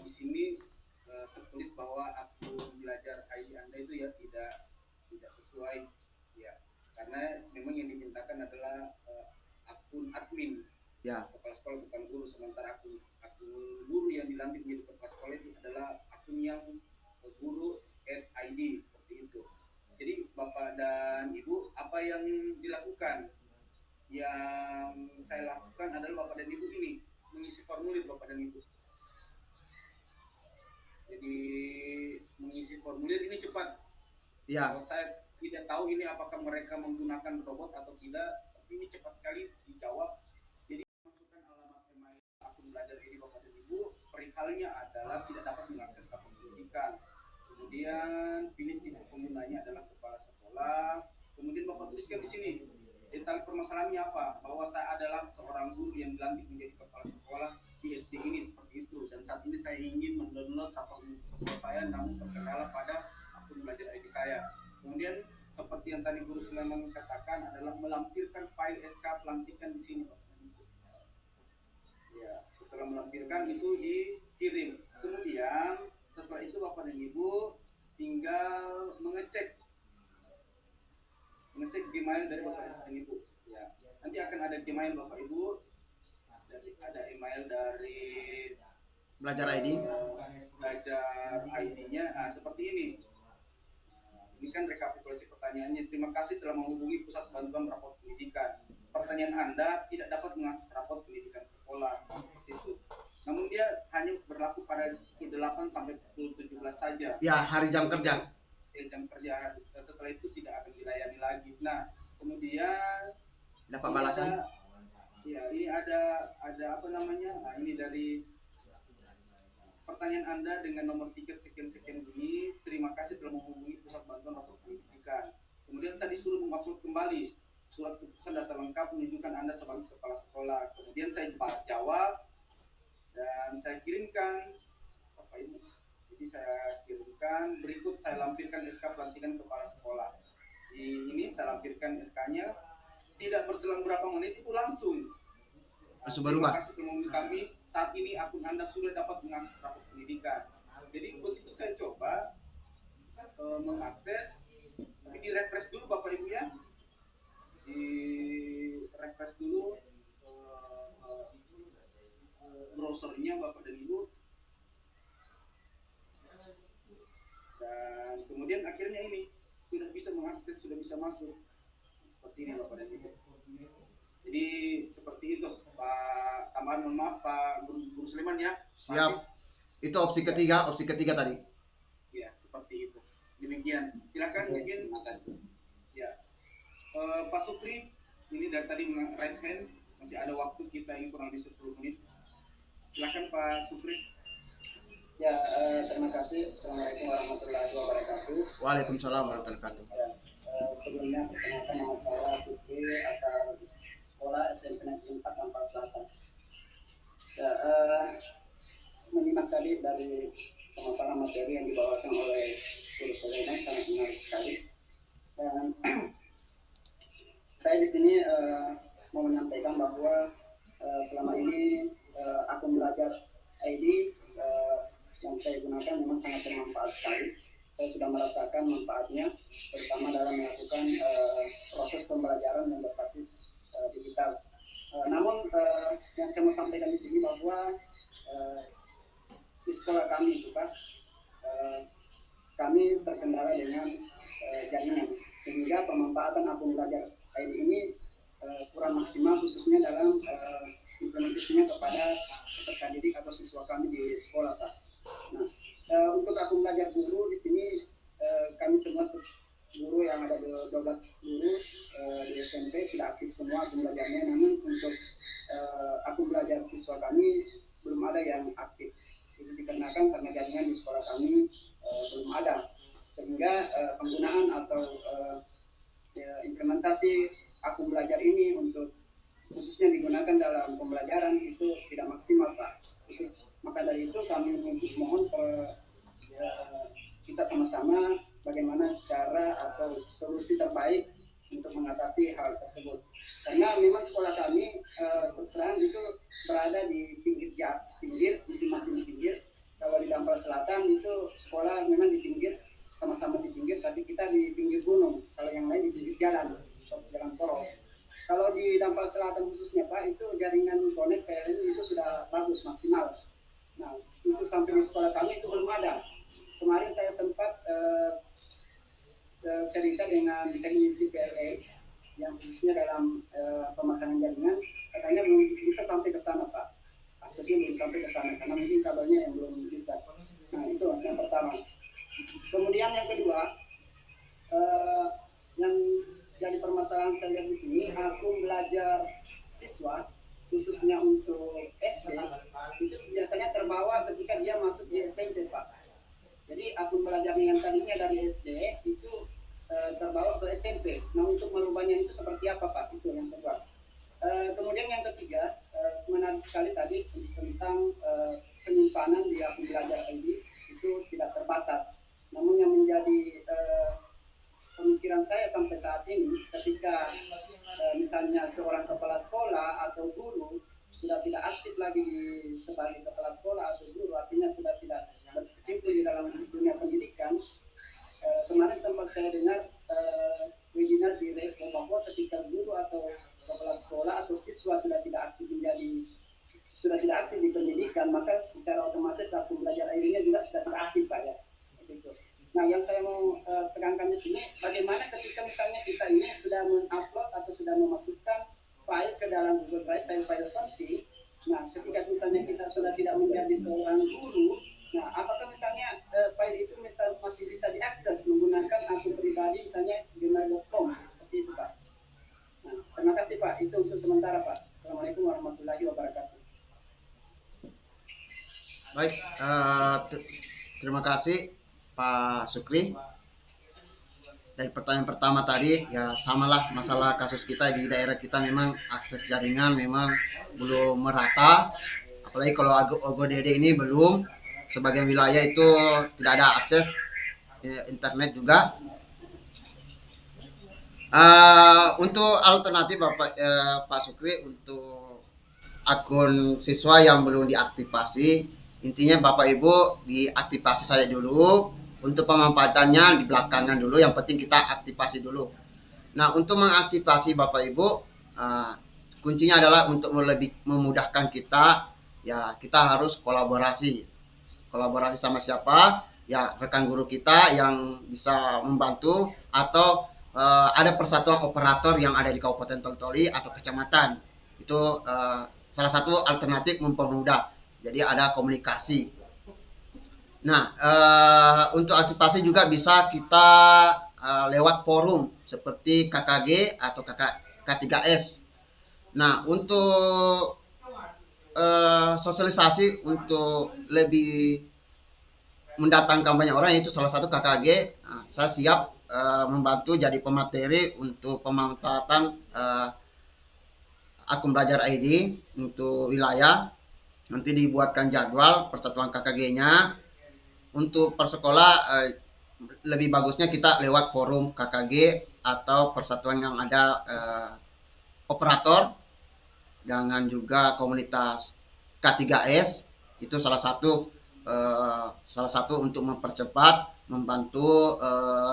Di sini tertulis bahwa akun Belajar ID Anda itu ya tidak sesuai ya. Karena memang yang dimintakan adalah akun admin. Ya. Kepala sekolah bukan guru, sementara akun guru yang dilantik menjadi kepala sekolah itu adalah akun yang guru @id seperti itu. Jadi Bapak dan Ibu, apa yang dilakukan? Yang saya lakukan adalah Bapak dan Ibu ini mengisi formulir Bapak dan Ibu. Jadi mengisi formulir ini cepat. Ya. Kalau saya tidak tahu ini apakah mereka menggunakan robot atau tidak, tapi ini cepat sekali dijawab. Jadi masukkan alamat email akun Belajar ini Bapak dan Ibu, perihalnya adalah tidak dapat mengakses akun pendidikan. Kemudian pilih tipe penggunanya adalah kepala sekolah. Kemudian Bapak tuliskan di sini detail permasalahannya apa, bahwa saya adalah seorang guru yang dilantik menjadi kepala sekolah di SD ini seperti itu, dan saat ini saya ingin mendownload rapor sekolah saya namun terkendala pada akun Belajar ID saya. Kemudian seperti yang tadi Guru Sulaiman katakan adalah melampirkan file SK pelantikan di sini Bapak dan Ibu. Ya, setelah melampirkan itu dikirim. Kemudian setelah itu Bapak dan Ibu tinggal mengecek Gmail dari Bapak dan Ibu. Ya, nanti akan ada Gmail Bapak Ibu. Ada email dari Belajar ID. Belajar ID-nya seperti ini. Ini kan rekapitulasi pertanyaannya. Terima kasih telah menghubungi Pusat Bantuan Rapor Pendidikan. Pertanyaan Anda tidak dapat mengakses rapor pendidikan sekolah seperti itu. Namun dia hanya berlaku pada pukul 8 sampai pukul 17 saja. Ya, hari jam kerja. Jam kerja. Setelah itu tidak akan dilayani lagi. Nah, kemudian dapat balasan. Ya, ini ada apa namanya? Nah, ini dari pertanyaan Anda dengan nomor tiket sekian-sekian ini. Terima kasih telah menghubungi Pusat Bantuan Rapor Pendidikan. Kemudian saya disuruh mengupload kembali surat keputusan data lengkap menunjukkan Anda sebagai kepala sekolah. Kemudian saya jawab dan saya kirimkan Bapak Ibu. Jadi saya kirimkan, berikut saya lampirkan SK pelantikan kepala sekolah. Di ini saya lampirkan SK-nya, tidak berselang berapa menit itu langsung berubah. Terima kasih teman kami, saat ini akun Anda sudah dapat mengakses rapor pendidikan. Jadi begitu saya coba mengakses, tapi di refresh dulu Bapak Ibu ya, di refresh dulu browsernya Bapak dan Ibu, dan kemudian akhirnya ini sudah bisa mengakses, sudah bisa masuk seperti ini Bapak dan Ibu. Jadi seperti itu Pak, tambahan mohon maaf Pak Guru Sulaiman ya. Siap. Itu opsi ketiga tadi. Ya, seperti itu. Demikian. Silakan mungkin ya. Pak Supri, ini dari tadi raise hand, masih ada waktu kita ini kurang lebih 10 menit. Silakan Pak Supri. Ya, terima kasih. Assalamualaikum warahmatullahi wabarakatuh. Waalaikumsalam warahmatullahi wabarakatuh. Ya, sebelumnya perkenalkan nama saya Supri, asal sekolah SMP Negeri 4 Ampel Selatan. Ya, menyimak tadi dari pemaparan materi yang dibawakan oleh Guru Sulaiman sangat menarik sekali. Dan Saya di sini mau menyampaikan bahwa selama ini akun belajar ID yang saya gunakan memang sangat bermanfaat sekali. Saya sudah merasakan manfaatnya, terutama dalam melakukan proses pembelajaran yang berbasis digital. Namun yang saya mau sampaikan di sini bahwa di sekolah kami itu Pak, kami terkendala dengan jaringan, sehingga pemanfaatan akun belajar ID ini kurang maksimal, khususnya dalam implementasinya kepada peserta didik atau siswa kami di sekolah Pak. Nah, untuk akun belajar guru di sini kami semua guru yang ada 12 guru di SMP sudah aktif semua akun belajarnya, namun untuk akun belajar siswa kami belum ada yang aktif. Itu dikarenakan karena jaringan di sekolah kami belum ada, sehingga penggunaan atau implementasi akun belajar ini untuk khususnya digunakan dalam pembelajaran itu tidak maksimal Pak. Maka dari itu kami mohon kita sama-sama bagaimana cara atau solusi terbaik untuk mengatasi hal tersebut. Karena memang sekolah kami terus terang itu berada di pinggir masing-masing pinggir. Kalau di Dampal Selatan itu sekolah memang di pinggir, sama-sama di pinggir, tapi kita di pinggir gunung. Kalau yang lain di pinggir jalan poros. Kalau di Dampal Selatan khususnya Pak, itu jaringan konek PLN itu sudah bagus maksimal. Nah, itu sampai di sekolah kami itu belum ada. Kemarin saya sempat cerita dengan teknisi PLN yang khususnya dalam pemasangan jaringan, katanya belum bisa sampai ke sana Pak. Hasilnya belum sampai ke sana karena mungkin kabelnya yang belum bisa. Nah, itu yang pertama. Kemudian yang kedua, yang jadi permasalahan saya lihat di sini, akun belajar siswa khususnya untuk SD itu biasanya terbawa ketika dia masuk di SMP Pak. Jadi akun belajarnya yang tadinya dari SD itu terbawa ke SMP. Nah, untuk merubahnya itu seperti apa Pak? Itu yang kedua. Kemudian yang ketiga, menarik sekali tadi tentang penyimpanan di akun belajar ID itu tidak terbatas. Namun yang menjadi pemikiran saya sampai saat ini, ketika misalnya seorang kepala sekolah atau guru sudah tidak aktif lagi sebagai kepala sekolah atau guru, artinya sudah tidak berkecimpung di dalam dunia pendidikan. Kemarin sempat saya dengar webinar di Revo bahwa ketika guru atau kepala sekolah atau siswa sudah tidak aktif di pendidikan, maka secara otomatis akun belajar ID-nya juga sudah tidak aktif Pak ya. Seperti itu. Nah, yang saya mau tekankan di sini, bagaimana ketika misalnya kita ini sudah mengupload atau sudah memasukkan file ke dalam Google Drive, file-file penting. Nah, ketika misalnya kita sudah tidak menjadi seorang guru, nah, apakah misalnya file itu masih bisa diakses menggunakan akun pribadi, misalnya gmail.com, seperti itu Pak. Nah, terima kasih Pak, itu untuk sementara Pak. Assalamualaikum warahmatullahi wabarakatuh. Baik, terima kasih Pak Sukri. Dari pertanyaan pertama tadi, ya samalah masalah kasus kita di daerah kita, memang akses jaringan memang belum merata. Apalagi kalau OGDD ini belum, sebagian wilayah itu tidak ada akses internet juga. Untuk alternatif Pak Sukri, untuk akun siswa yang belum diaktifasi, intinya Bapak Ibu diaktifasi saja dulu. Untuk pemanfaatannya di belakangan dulu, yang penting kita aktifasi dulu. Nah, untuk mengaktifasi Bapak Ibu, kuncinya adalah untuk lebih memudahkan kita, ya kita harus kolaborasi sama siapa, ya rekan guru kita yang bisa membantu, atau ada persatuan operator yang ada di Kabupaten Toltoli atau kecamatan. Itu salah satu alternatif mempermudah, jadi ada komunikasi. Nah, untuk aktivasi juga bisa kita lewat forum seperti KKG atau K3S. Nah, untuk sosialisasi untuk lebih mendatangkan banyak orang, itu salah satu KKG. Nah, saya siap membantu jadi pemateri untuk pemanfaatan akun belajar ID untuk wilayah. Nanti dibuatkan jadwal persatuan KKG-nya. Untuk per sekolah lebih bagusnya kita lewat forum KKG atau persatuan yang ada operator dengan juga komunitas K3S. Itu salah satu untuk mempercepat, membantu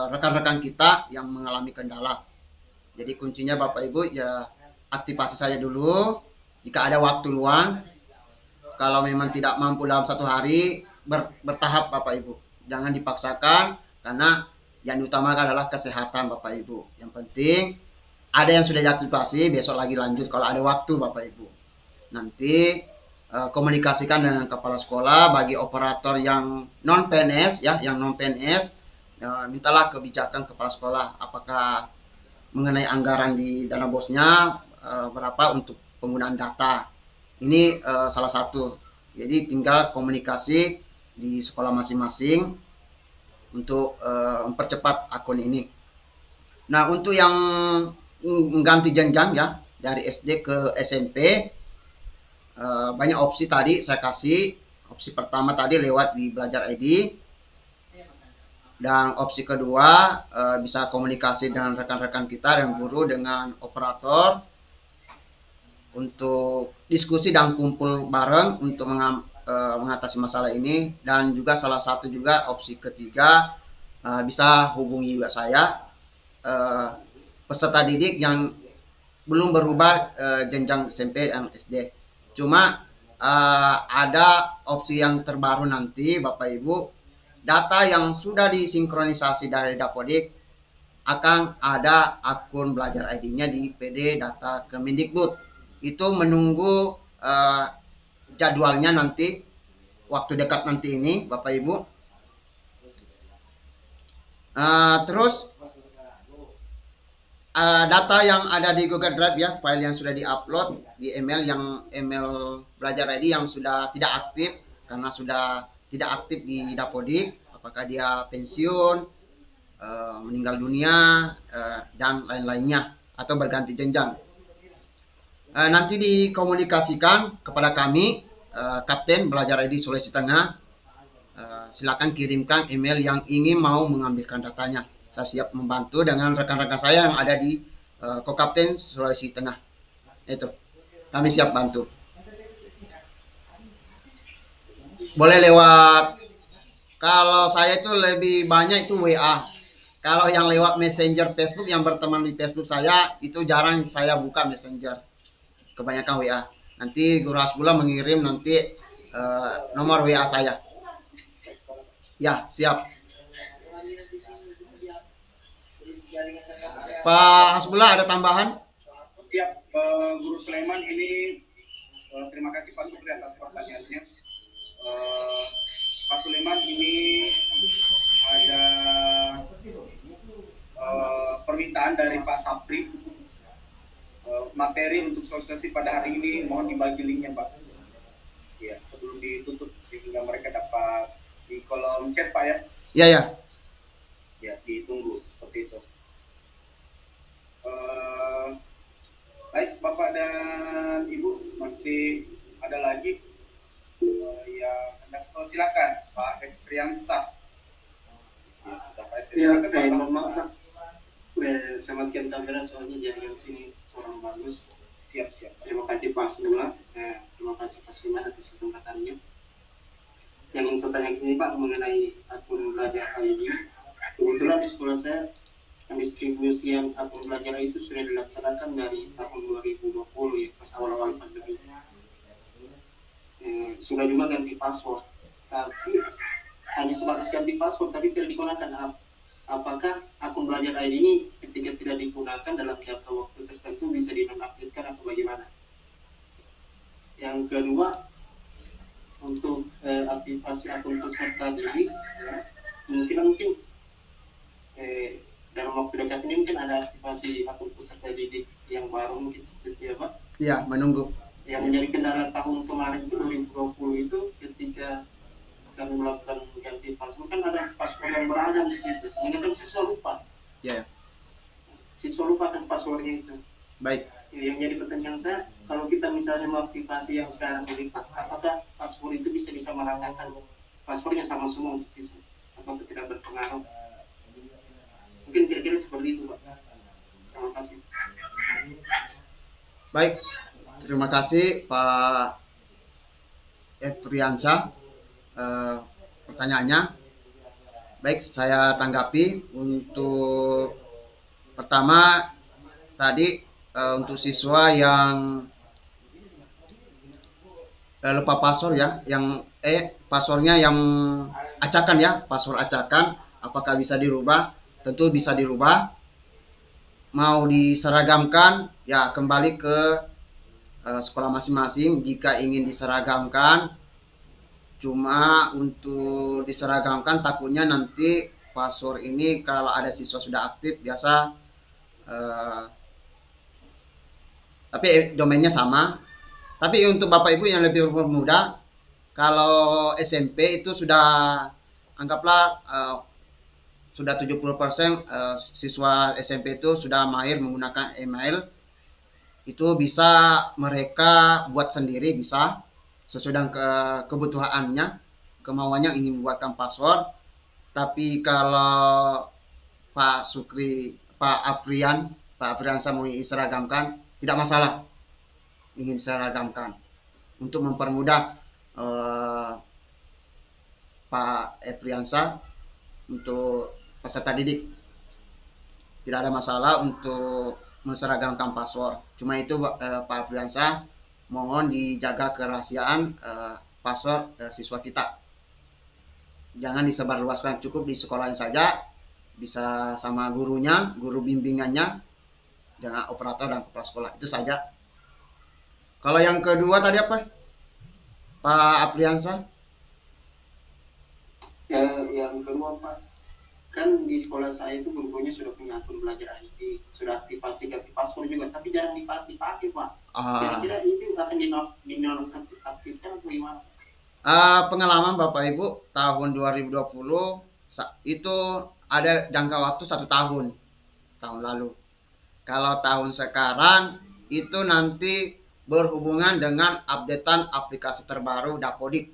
rekan-rekan kita yang mengalami kendala. Jadi kuncinya Bapak Ibu ya aktivasi saja dulu. Jika ada waktu luang, kalau memang tidak mampu dalam 1 hari, bertahap Bapak Ibu. Jangan dipaksakan, karena yang diutamakan adalah kesehatan Bapak Ibu. Yang penting ada yang sudah diaktifasi, besok lagi lanjut kalau ada waktu Bapak Ibu. Nanti komunikasikan dengan kepala sekolah. Bagi operator yang non PNS ya, yang non PNS, mintalah kebijakan kepala sekolah apakah mengenai anggaran di dana bosnya berapa untuk penggunaan data. Ini salah satu. Jadi tinggal komunikasi di sekolah masing-masing untuk mempercepat akun ini. Nah, untuk yang mengganti jenjang ya dari SD ke SMP, banyak opsi tadi saya kasih. Opsi pertama tadi lewat di Belajar ID, dan opsi kedua bisa komunikasi dengan rekan-rekan kita yang guru dengan operator untuk diskusi dan kumpul bareng untuk mengatasi masalah ini. Dan juga salah satu juga opsi ketiga, bisa hubungi juga saya, peserta didik yang belum berubah jenjang SMP dan SD. Cuma ada opsi yang terbaru nanti Bapak Ibu, data yang sudah disinkronisasi dari Dapodik akan ada akun Belajar ID-nya di PD Data Kemendikbud. Itu menunggu jadwalnya nanti, waktu dekat nanti ini Bapak Ibu. Terus data yang ada di Google Drive ya, file yang sudah diupload di email Belajar ID yang sudah tidak aktif karena sudah tidak aktif di Dapodik, apakah dia pensiun, meninggal dunia, dan lain-lainnya, atau berganti jenjang. Nanti dikomunikasikan kepada kami, Kapten Belajar ID Sulawesi Tengah. Silakan kirimkan email yang ingin mau mengambilkan datanya. Saya siap membantu dengan rekan-rekan saya yang ada di Kokapten Sulawesi Tengah. Itu, kami siap bantu. Boleh lewat, kalau saya itu lebih banyak itu WA. Kalau yang lewat Messenger Facebook, yang berteman di Facebook saya, itu jarang saya buka Messenger. Kebanyakan WA. Nanti Guru Hasbullah mengirim nanti nomor WA saya. Ya, siap. Pak Hasbullah ada tambahan? Siap, Guru Sulaiman. Ini terima kasih Pak Supri atas pertanyaannya. Pak Sulaiman, ini ada permintaan dari Pak Sapri, materi untuk sosialisasi pada hari ini mohon dibagi linknya Pak, ya, sebelum ditutup sehingga mereka dapat di kolom chat Pak ya. Iya ya. Ya, ditunggu seperti itu. Baik Bapak dan Ibu, masih ada lagi yang hendak silakan Pak Efriansah. Mohon maaf Pak, saya matikan kamera soalnya jaringan sini kurang bagus. Siap. Terima kasih Pak Hasbullah, terima kasih Pak Sulaiman atas kesempatannya. Yang ingin saya tanyakan ini Pak mengenai akun Belajar ID. Kebetulan di sekolah saya pendistribusian akun Belajar itu sudah dilaksanakan dari tahun 2020 ya, pas awal-awal pandemi. Sudah juga ganti password, tapi hanya sebatas ganti password tapi tidak digunakan. Apakah akun Belajar ID ini ketika tidak digunakan dalam jangka waktu tertentu bisa dinonaktifkan atau bagaimana? Yang kedua, untuk aktivasi akun peserta didik, mungkin dalam waktu dekat ini mungkin ada aktivasi akun peserta didik yang baru mungkin seperti apa? Iya, menunggu. Yang menjadi kendala tahun kemarin itu 2020 itu ketika kami melakukan ganti password kan ada password yang beragam di situ. Ini kan siswa lupa. Ya. Siswa lupa kan passwordnya itu. Baik. Yang jadi pertanyaan saya, kalau kita misalnya mengaktifasi yang sekarang ini, apakah password itu bisa meratakan passwordnya sama semua untuk siswa? Apakah tidak berpengaruh? Mungkin kira-kira seperti itu Pak. Terima kasih. Baik, terima kasih Pak Efriansa pertanyaannya. Baik, saya tanggapi. Untuk pertama tadi untuk siswa yang lupa password ya, yang passwordnya yang acakan ya, password acakan, apakah bisa dirubah? Tentu bisa dirubah. Mau diseragamkan ya kembali ke sekolah masing-masing jika ingin diseragamkan. Cuma untuk diseragamkan takutnya nanti password ini kalau ada siswa sudah aktif biasa tapi domainnya sama. Tapi untuk Bapak Ibu yang lebih muda, kalau SMP itu sudah anggaplah sudah 70% siswa SMP itu sudah mahir menggunakan email. Itu bisa mereka buat sendiri, bisa sesuai dengan kebutuhannya, kemauannya ingin membuatkan password. Tapi kalau Pak Afriansa mau diseragamkan, tidak masalah ingin diseragamkan untuk mempermudah Pak Afriansa untuk peserta didik. Tidak ada masalah untuk menseragamkan password. Cuma itu Pak Afriansa mohon dijaga kerahasiaan password siswa kita. Jangan disebarluaskan, cukup di sekolahnya saja, bisa sama gurunya, guru bimbingannya, dengan operator dan kepala sekolah, itu saja. Kalau yang kedua tadi apa, Pak Afriansa? Yang kedua Pak, kan di sekolah saya itu gurunya sudah punya akun belajar ID, sudah aktifasi ganti password juga, tapi jarang dipakai Pak. Kira-kira itu akan dinonaktifkan atau gimana? Pengalaman Bapak Ibu tahun 2020 itu ada jangka waktu 1 tahun lalu. Kalau tahun sekarang itu nanti berhubungan dengan updatean aplikasi terbaru Dapodik.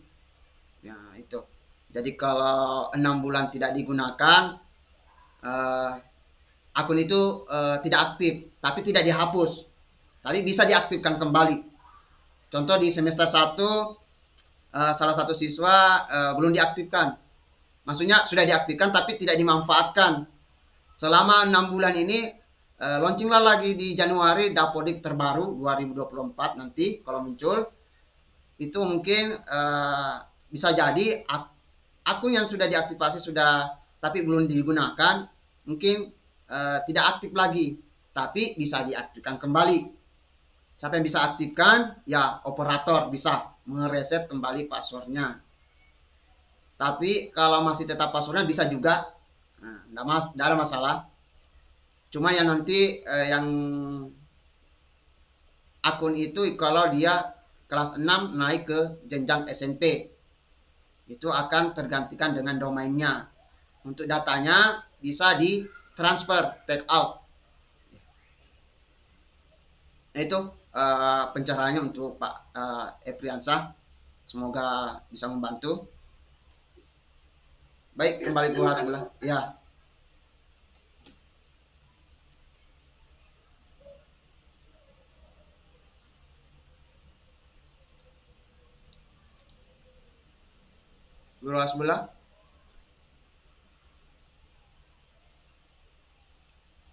Ya itu. Jadi kalau 6 bulan tidak digunakan, akun itu tidak aktif, tapi tidak dihapus, tapi bisa diaktifkan kembali. Contoh di semester 1 salah satu siswa belum diaktifkan, maksudnya sudah diaktifkan tapi tidak dimanfaatkan. Selama 6 bulan ini launchinglah lagi di Januari Dapodik terbaru 2024 nanti kalau muncul. Itu mungkin bisa jadi akun yang sudah diaktifasi sudah tapi belum digunakan mungkin tidak aktif lagi, tapi bisa diaktifkan kembali. Siapa yang bisa aktifkan? Ya operator bisa mereset kembali passwordnya. Tapi kalau masih tetap passwordnya bisa juga, tidak ada masalah. Cuma yang nanti yang akun itu kalau dia kelas 6 naik ke jenjang SMP, itu akan tergantikan dengan domainnya. Untuk datanya bisa ditransfer, take out. Nah, itu pencerahannya untuk Pak Efriansa. Semoga bisa membantu. Baik, kembali ke kelas sebelah. Ya. Guru sebelah.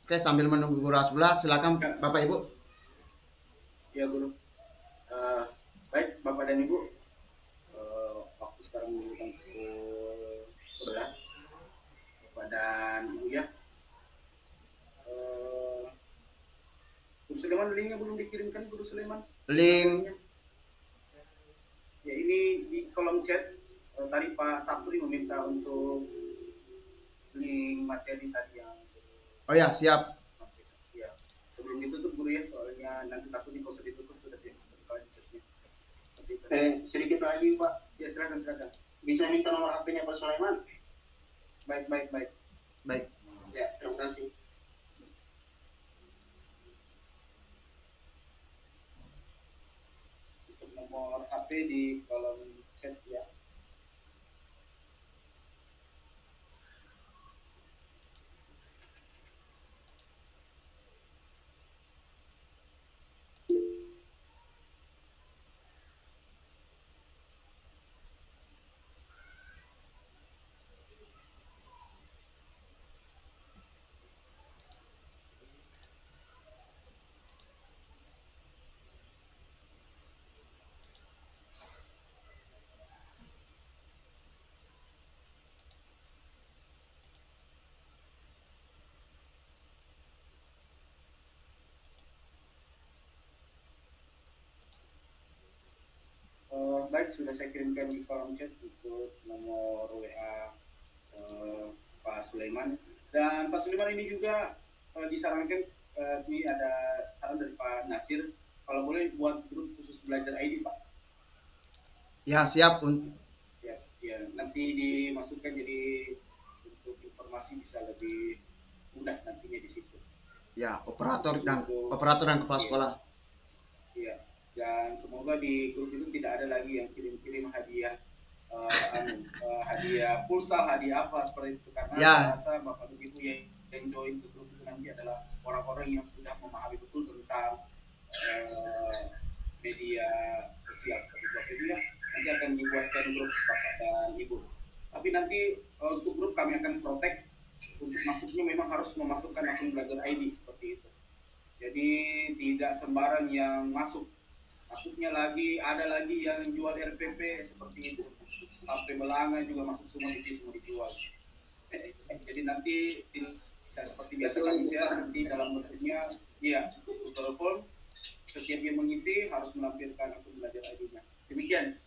Oke, sambil menunggu guru sebelah, silakan Bapak Ibu. Ya Guru. Baik Bapak dan Ibu, waktu sekarang menunjukkan pukul 11. Bapak dan Ibu ya. Guru Sulaiman, linknya belum dikirimkan Guru Sulaiman. Link. Ya ini di kolom chat. Tadi Pak Sapri meminta untuk link materi tadi yang. Oh ya, siap. Ya, sebelum ditutup Guru ya, soalnya nanti takut kalau sudah ditutup sudah tidak bisa terbuka chatnya. Sedikit lagi Pak. Ya silakan. Bisa minta nomor HP-nya Pak Sulaiman? Baik. Ya, terima kasih. Untuk nomor HP di kolom chat ya. baik, sudah saya kirimkan di kolom chat untuk nomor WA Pak Sulaiman. Dan Pak Sulaiman ini juga disarankan, ini ada saran dari Pak Nasir, kalau boleh buat grup khusus belajar ID, Pak. Ya, siap. Ya, nanti dimasukkan, jadi untuk informasi bisa lebih mudah nantinya di situ. Ya, operator dan kepala sekolah. Iya, dan semoga di grup itu tidak ada lagi yang kirim-kirim hadiah hadiah pulsa, hadiah apa seperti itu, karena saya rasa Bapak Ibu yang join ke grup itu nanti adalah orang-orang yang sudah memahami betul tentang media sosial seperti itu ya. Nanti akan dibuatkan grup Bapak dan Ibu. Tapi nanti untuk grup kami akan protect, untuk masuknya memang harus memasukkan akun belajar ID seperti itu. Jadi tidak sembarang yang masuk. Takutnya ada lagi yang jual RPP seperti itu. Sampai Belanga juga masuk semua di situ mau dijual. Jadi nanti tidak seperti biasa kami share, nanti dalam bentuknya telepon. Setiap yang mengisi harus menampilkan akun belajar ID-nya. Demikian.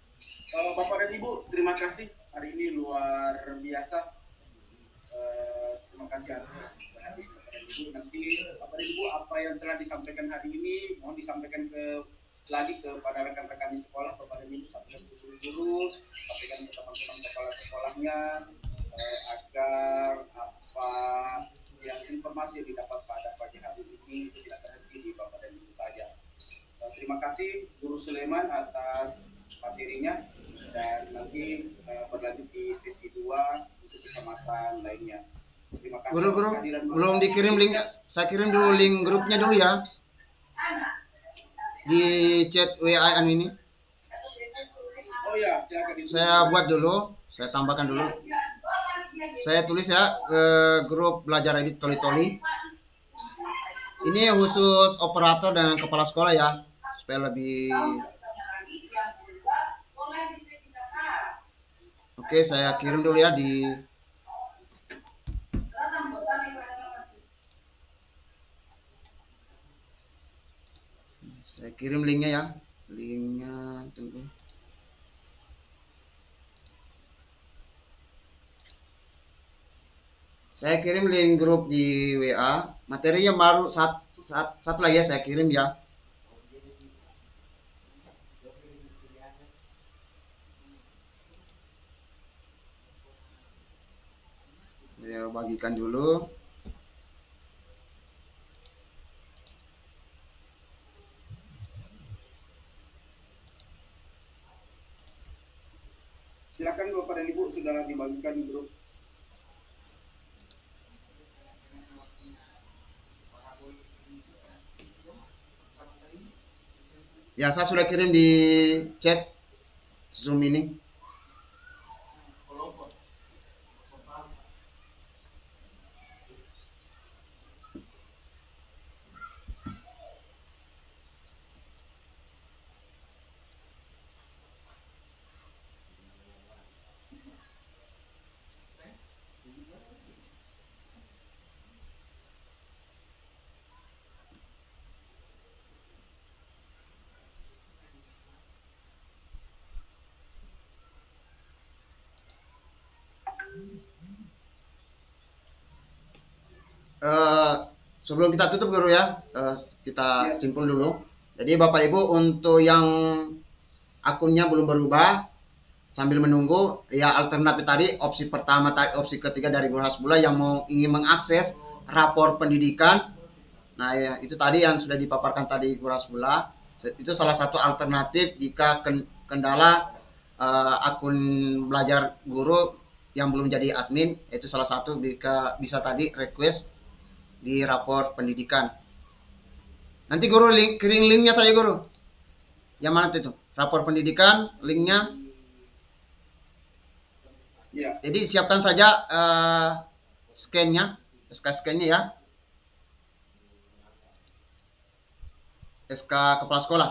Bapak dan Ibu, terima kasih. Hari ini luar biasa. Terima kasih atas kehadiran Bapak dan Ibu. Nanti Bapak dan Ibu, apa yang telah disampaikan hari ini mohon disampaikan lagi kepada rekan-rekan di sekolah. Bapak dan Ibu sampaikan ke guru-guru, sampaikan ke teman-teman kepala sekolahnya, agar apa yang informasi yang didapat pada pagi hari ini itu tidak terhenti di Bapak dan Ibu saja. Terima kasih Guru Sulaiman atas materinya, dan nanti berlanjut di sesi 2 untuk kecamatan lainnya. Terima kasih. Guru, belum dikirim link. Saya kirim dulu link grupnya dulu ya. Di chat WA ini. Oh ya, silakan. Saya buat dulu, saya tambahkan dulu. Saya tulis ya ke grup belajar edit Toli-Toli. Ini khusus operator dan kepala sekolah ya, supaya lebih. Oke, saya kirim dulu ya di. Saya kirim linknya ya, tunggu. Saya kirim link grup di WA. Materinya baru satu lagi ya, saya kirim ya. Saya bagikan dulu. Silakan Bapak dan Ibu, sudah dibagikan grup. Ya, saya sudah kirim di chat Zoom ini. Sebelum kita tutup guru ya, kita simpul dulu. Jadi Bapak Ibu, untuk yang akunnya belum berubah, sambil menunggu ya, alternatif tadi, opsi pertama, opsi ketiga dari Guru Hasbullah yang ingin mengakses rapor pendidikan. Nah ya, itu tadi yang sudah dipaparkan tadi Guru Hasbullah. Itu salah satu alternatif jika kendala akun belajar guru yang belum jadi admin. Itu salah satu, bisa tadi request di rapor pendidikan. Nanti guru kirim linknya saja guru. Yang mana itu? Rapor pendidikan, linknya. Ya. Jadi siapkan saja scan-nya, SK-scan-nya ya. SK kepala sekolah.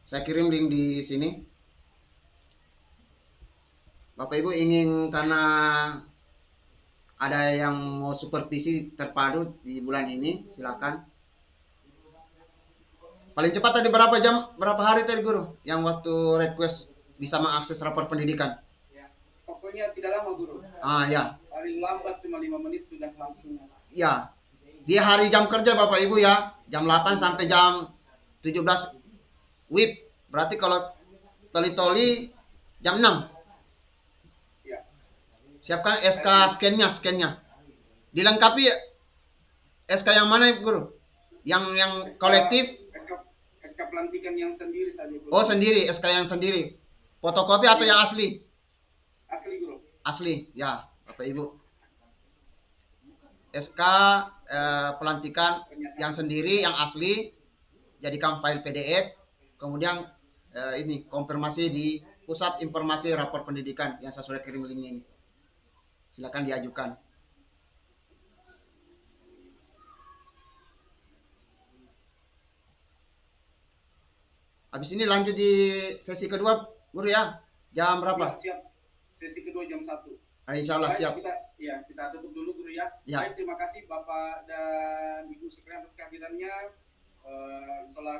Saya kirim link di sini. Bapak Ibu ingin, karena ada yang mau supervisi terpadu di bulan ini, silakan. Paling cepat tadi berapa hari tadi guru yang waktu request bisa mengakses rapor pendidikan. Pokoknya tidak lama guru. Ya. Paling lambat cuma 5 menit sudah langsung. Ya. Di hari jam kerja Bapak Ibu ya, jam 8 sampai jam 17 WIB. Berarti kalau toli-toli jam 6. Ya. Siapkan SK scan-nya. Dilengkapi SK yang mana Guru? Yang kolektif? SK pelantikan yang sendiri saja Guru. Oh, sendiri, SK yang sendiri. Fotokopi atau yang asli? Asli Guru. Asli, ya, Bapak Ibu. SK pelantikan yang sendiri, yang asli, jadikan file PDF, kemudian ini konfirmasi di Pusat Informasi Rapor Pendidikan yang saya sudah kirim linknya ini. Silakan diajukan. Habis ini lanjut di sesi kedua, Guru ya. Jam berapa? Siap. Sesi kedua jam 1. Insya Allah siap. Kita tutup dulu Guru ya. Baik, terima kasih Bapak dan Ibu sekalian atas kehadirannya. Insya Allah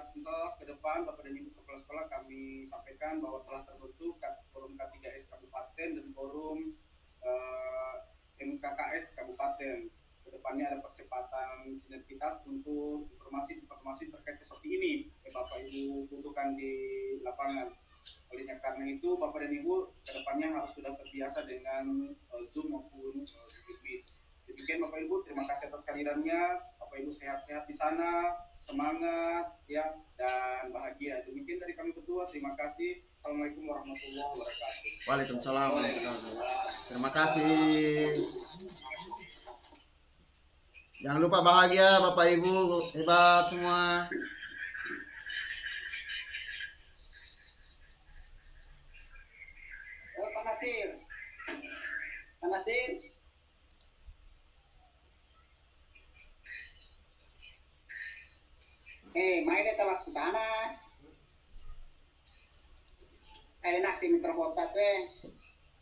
ke depan Bapak dan Ibu Kepala Sekolah kami sampaikan bahwa telah terbentuk forum K3S Kabupaten dan forum MKKS Kabupaten. Kedepannya ada percepatan sinergitas untuk informasi terkait seperti ini yang Bapak Ibu butuhkan di lapangan. Oleh karena itu Bapak dan Ibu kedepannya harus sudah terbiasa dengan Zoom maupun Google Meet. Demikian Bapak Ibu, terima kasih atas kehadirannya. Bapak Ibu sehat-sehat di sana, semangat ya dan bahagia. Demikian dari kami berdua. Terima kasih. Assalamualaikum warahmatullahi wabarakatuh. Waalaikumsalam. Terima kasih. Jangan lupa bahagia Bapak Ibu, hebat semua. Pak Nasir. Main deh tawak ke tanah. Enak sih terbotak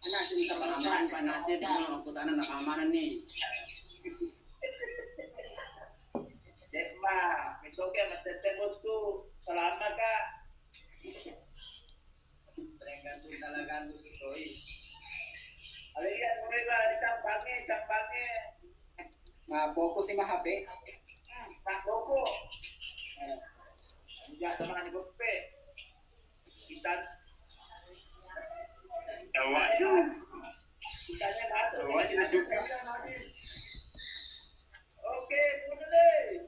enak sih terbotak. Pak Nasir, kalau aku tanah nak keamanan nih. Desma, mitoke matetebosku selama kak. Tergantung talagang tutoy. Alian mereka di campangnya. Nah, fokus sih mah HP. Pak Boko. Ya teman di Bope. Kita Waju. Kitanya ada. Waju juga. Oke, boleh.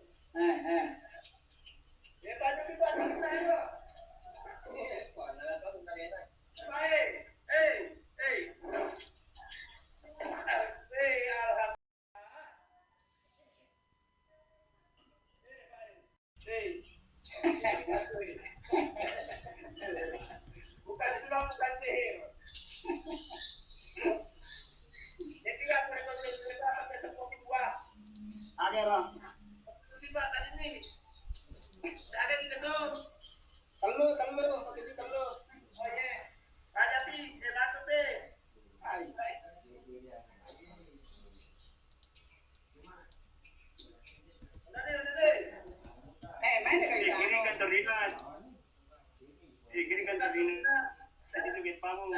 Ya tadi kita ayo. Bukan sihir. Jadi nggak boleh cerita sampai seperti buah. Ada bang. Tiba tadi nih. Ada di gedung. Telur, begitu telur. Oh iya. Ada pi, batu pi. Hai. Main deh kayak Ini kan terdinas. Ini kan terdinas. Tadi tuh pamu.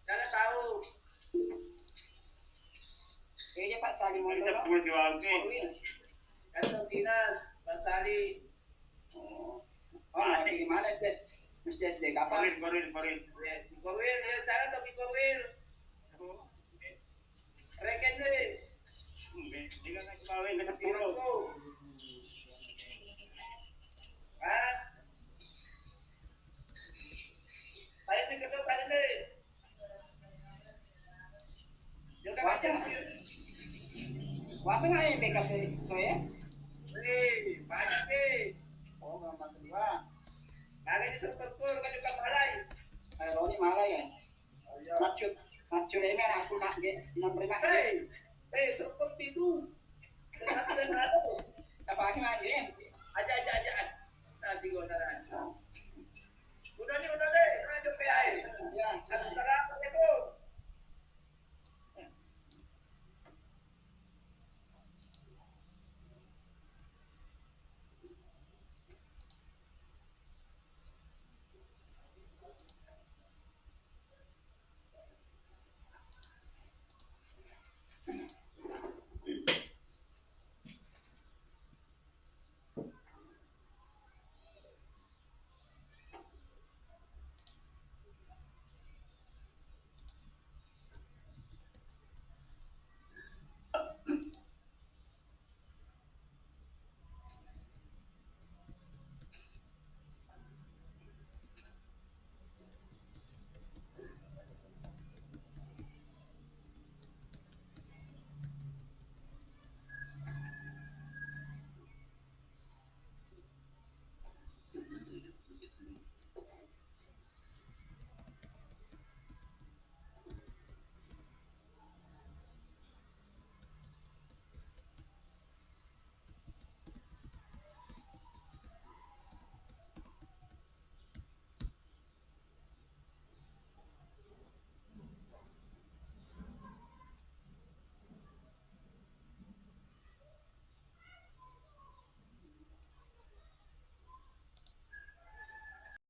Jangan tahu. Kayaknya Pak Sali mau Bisa dulu. puas jualnya. Kan terdinas, Pak Sali. Di mana SD kapan? Koril. Koril, ya saya tapi koril. Reken deh. Dia kan kawin ke 10. Saya di gedung tadi deh. Wasa nggak yang bekas saya? Banyak nih. Oh, gambar kedua. Ada di Serpentul kan juga malai. Roni malah ya. Macut ini aku nak ge 65. Seperti itu. Apa Apa lagi aja. Nanti gua ntar.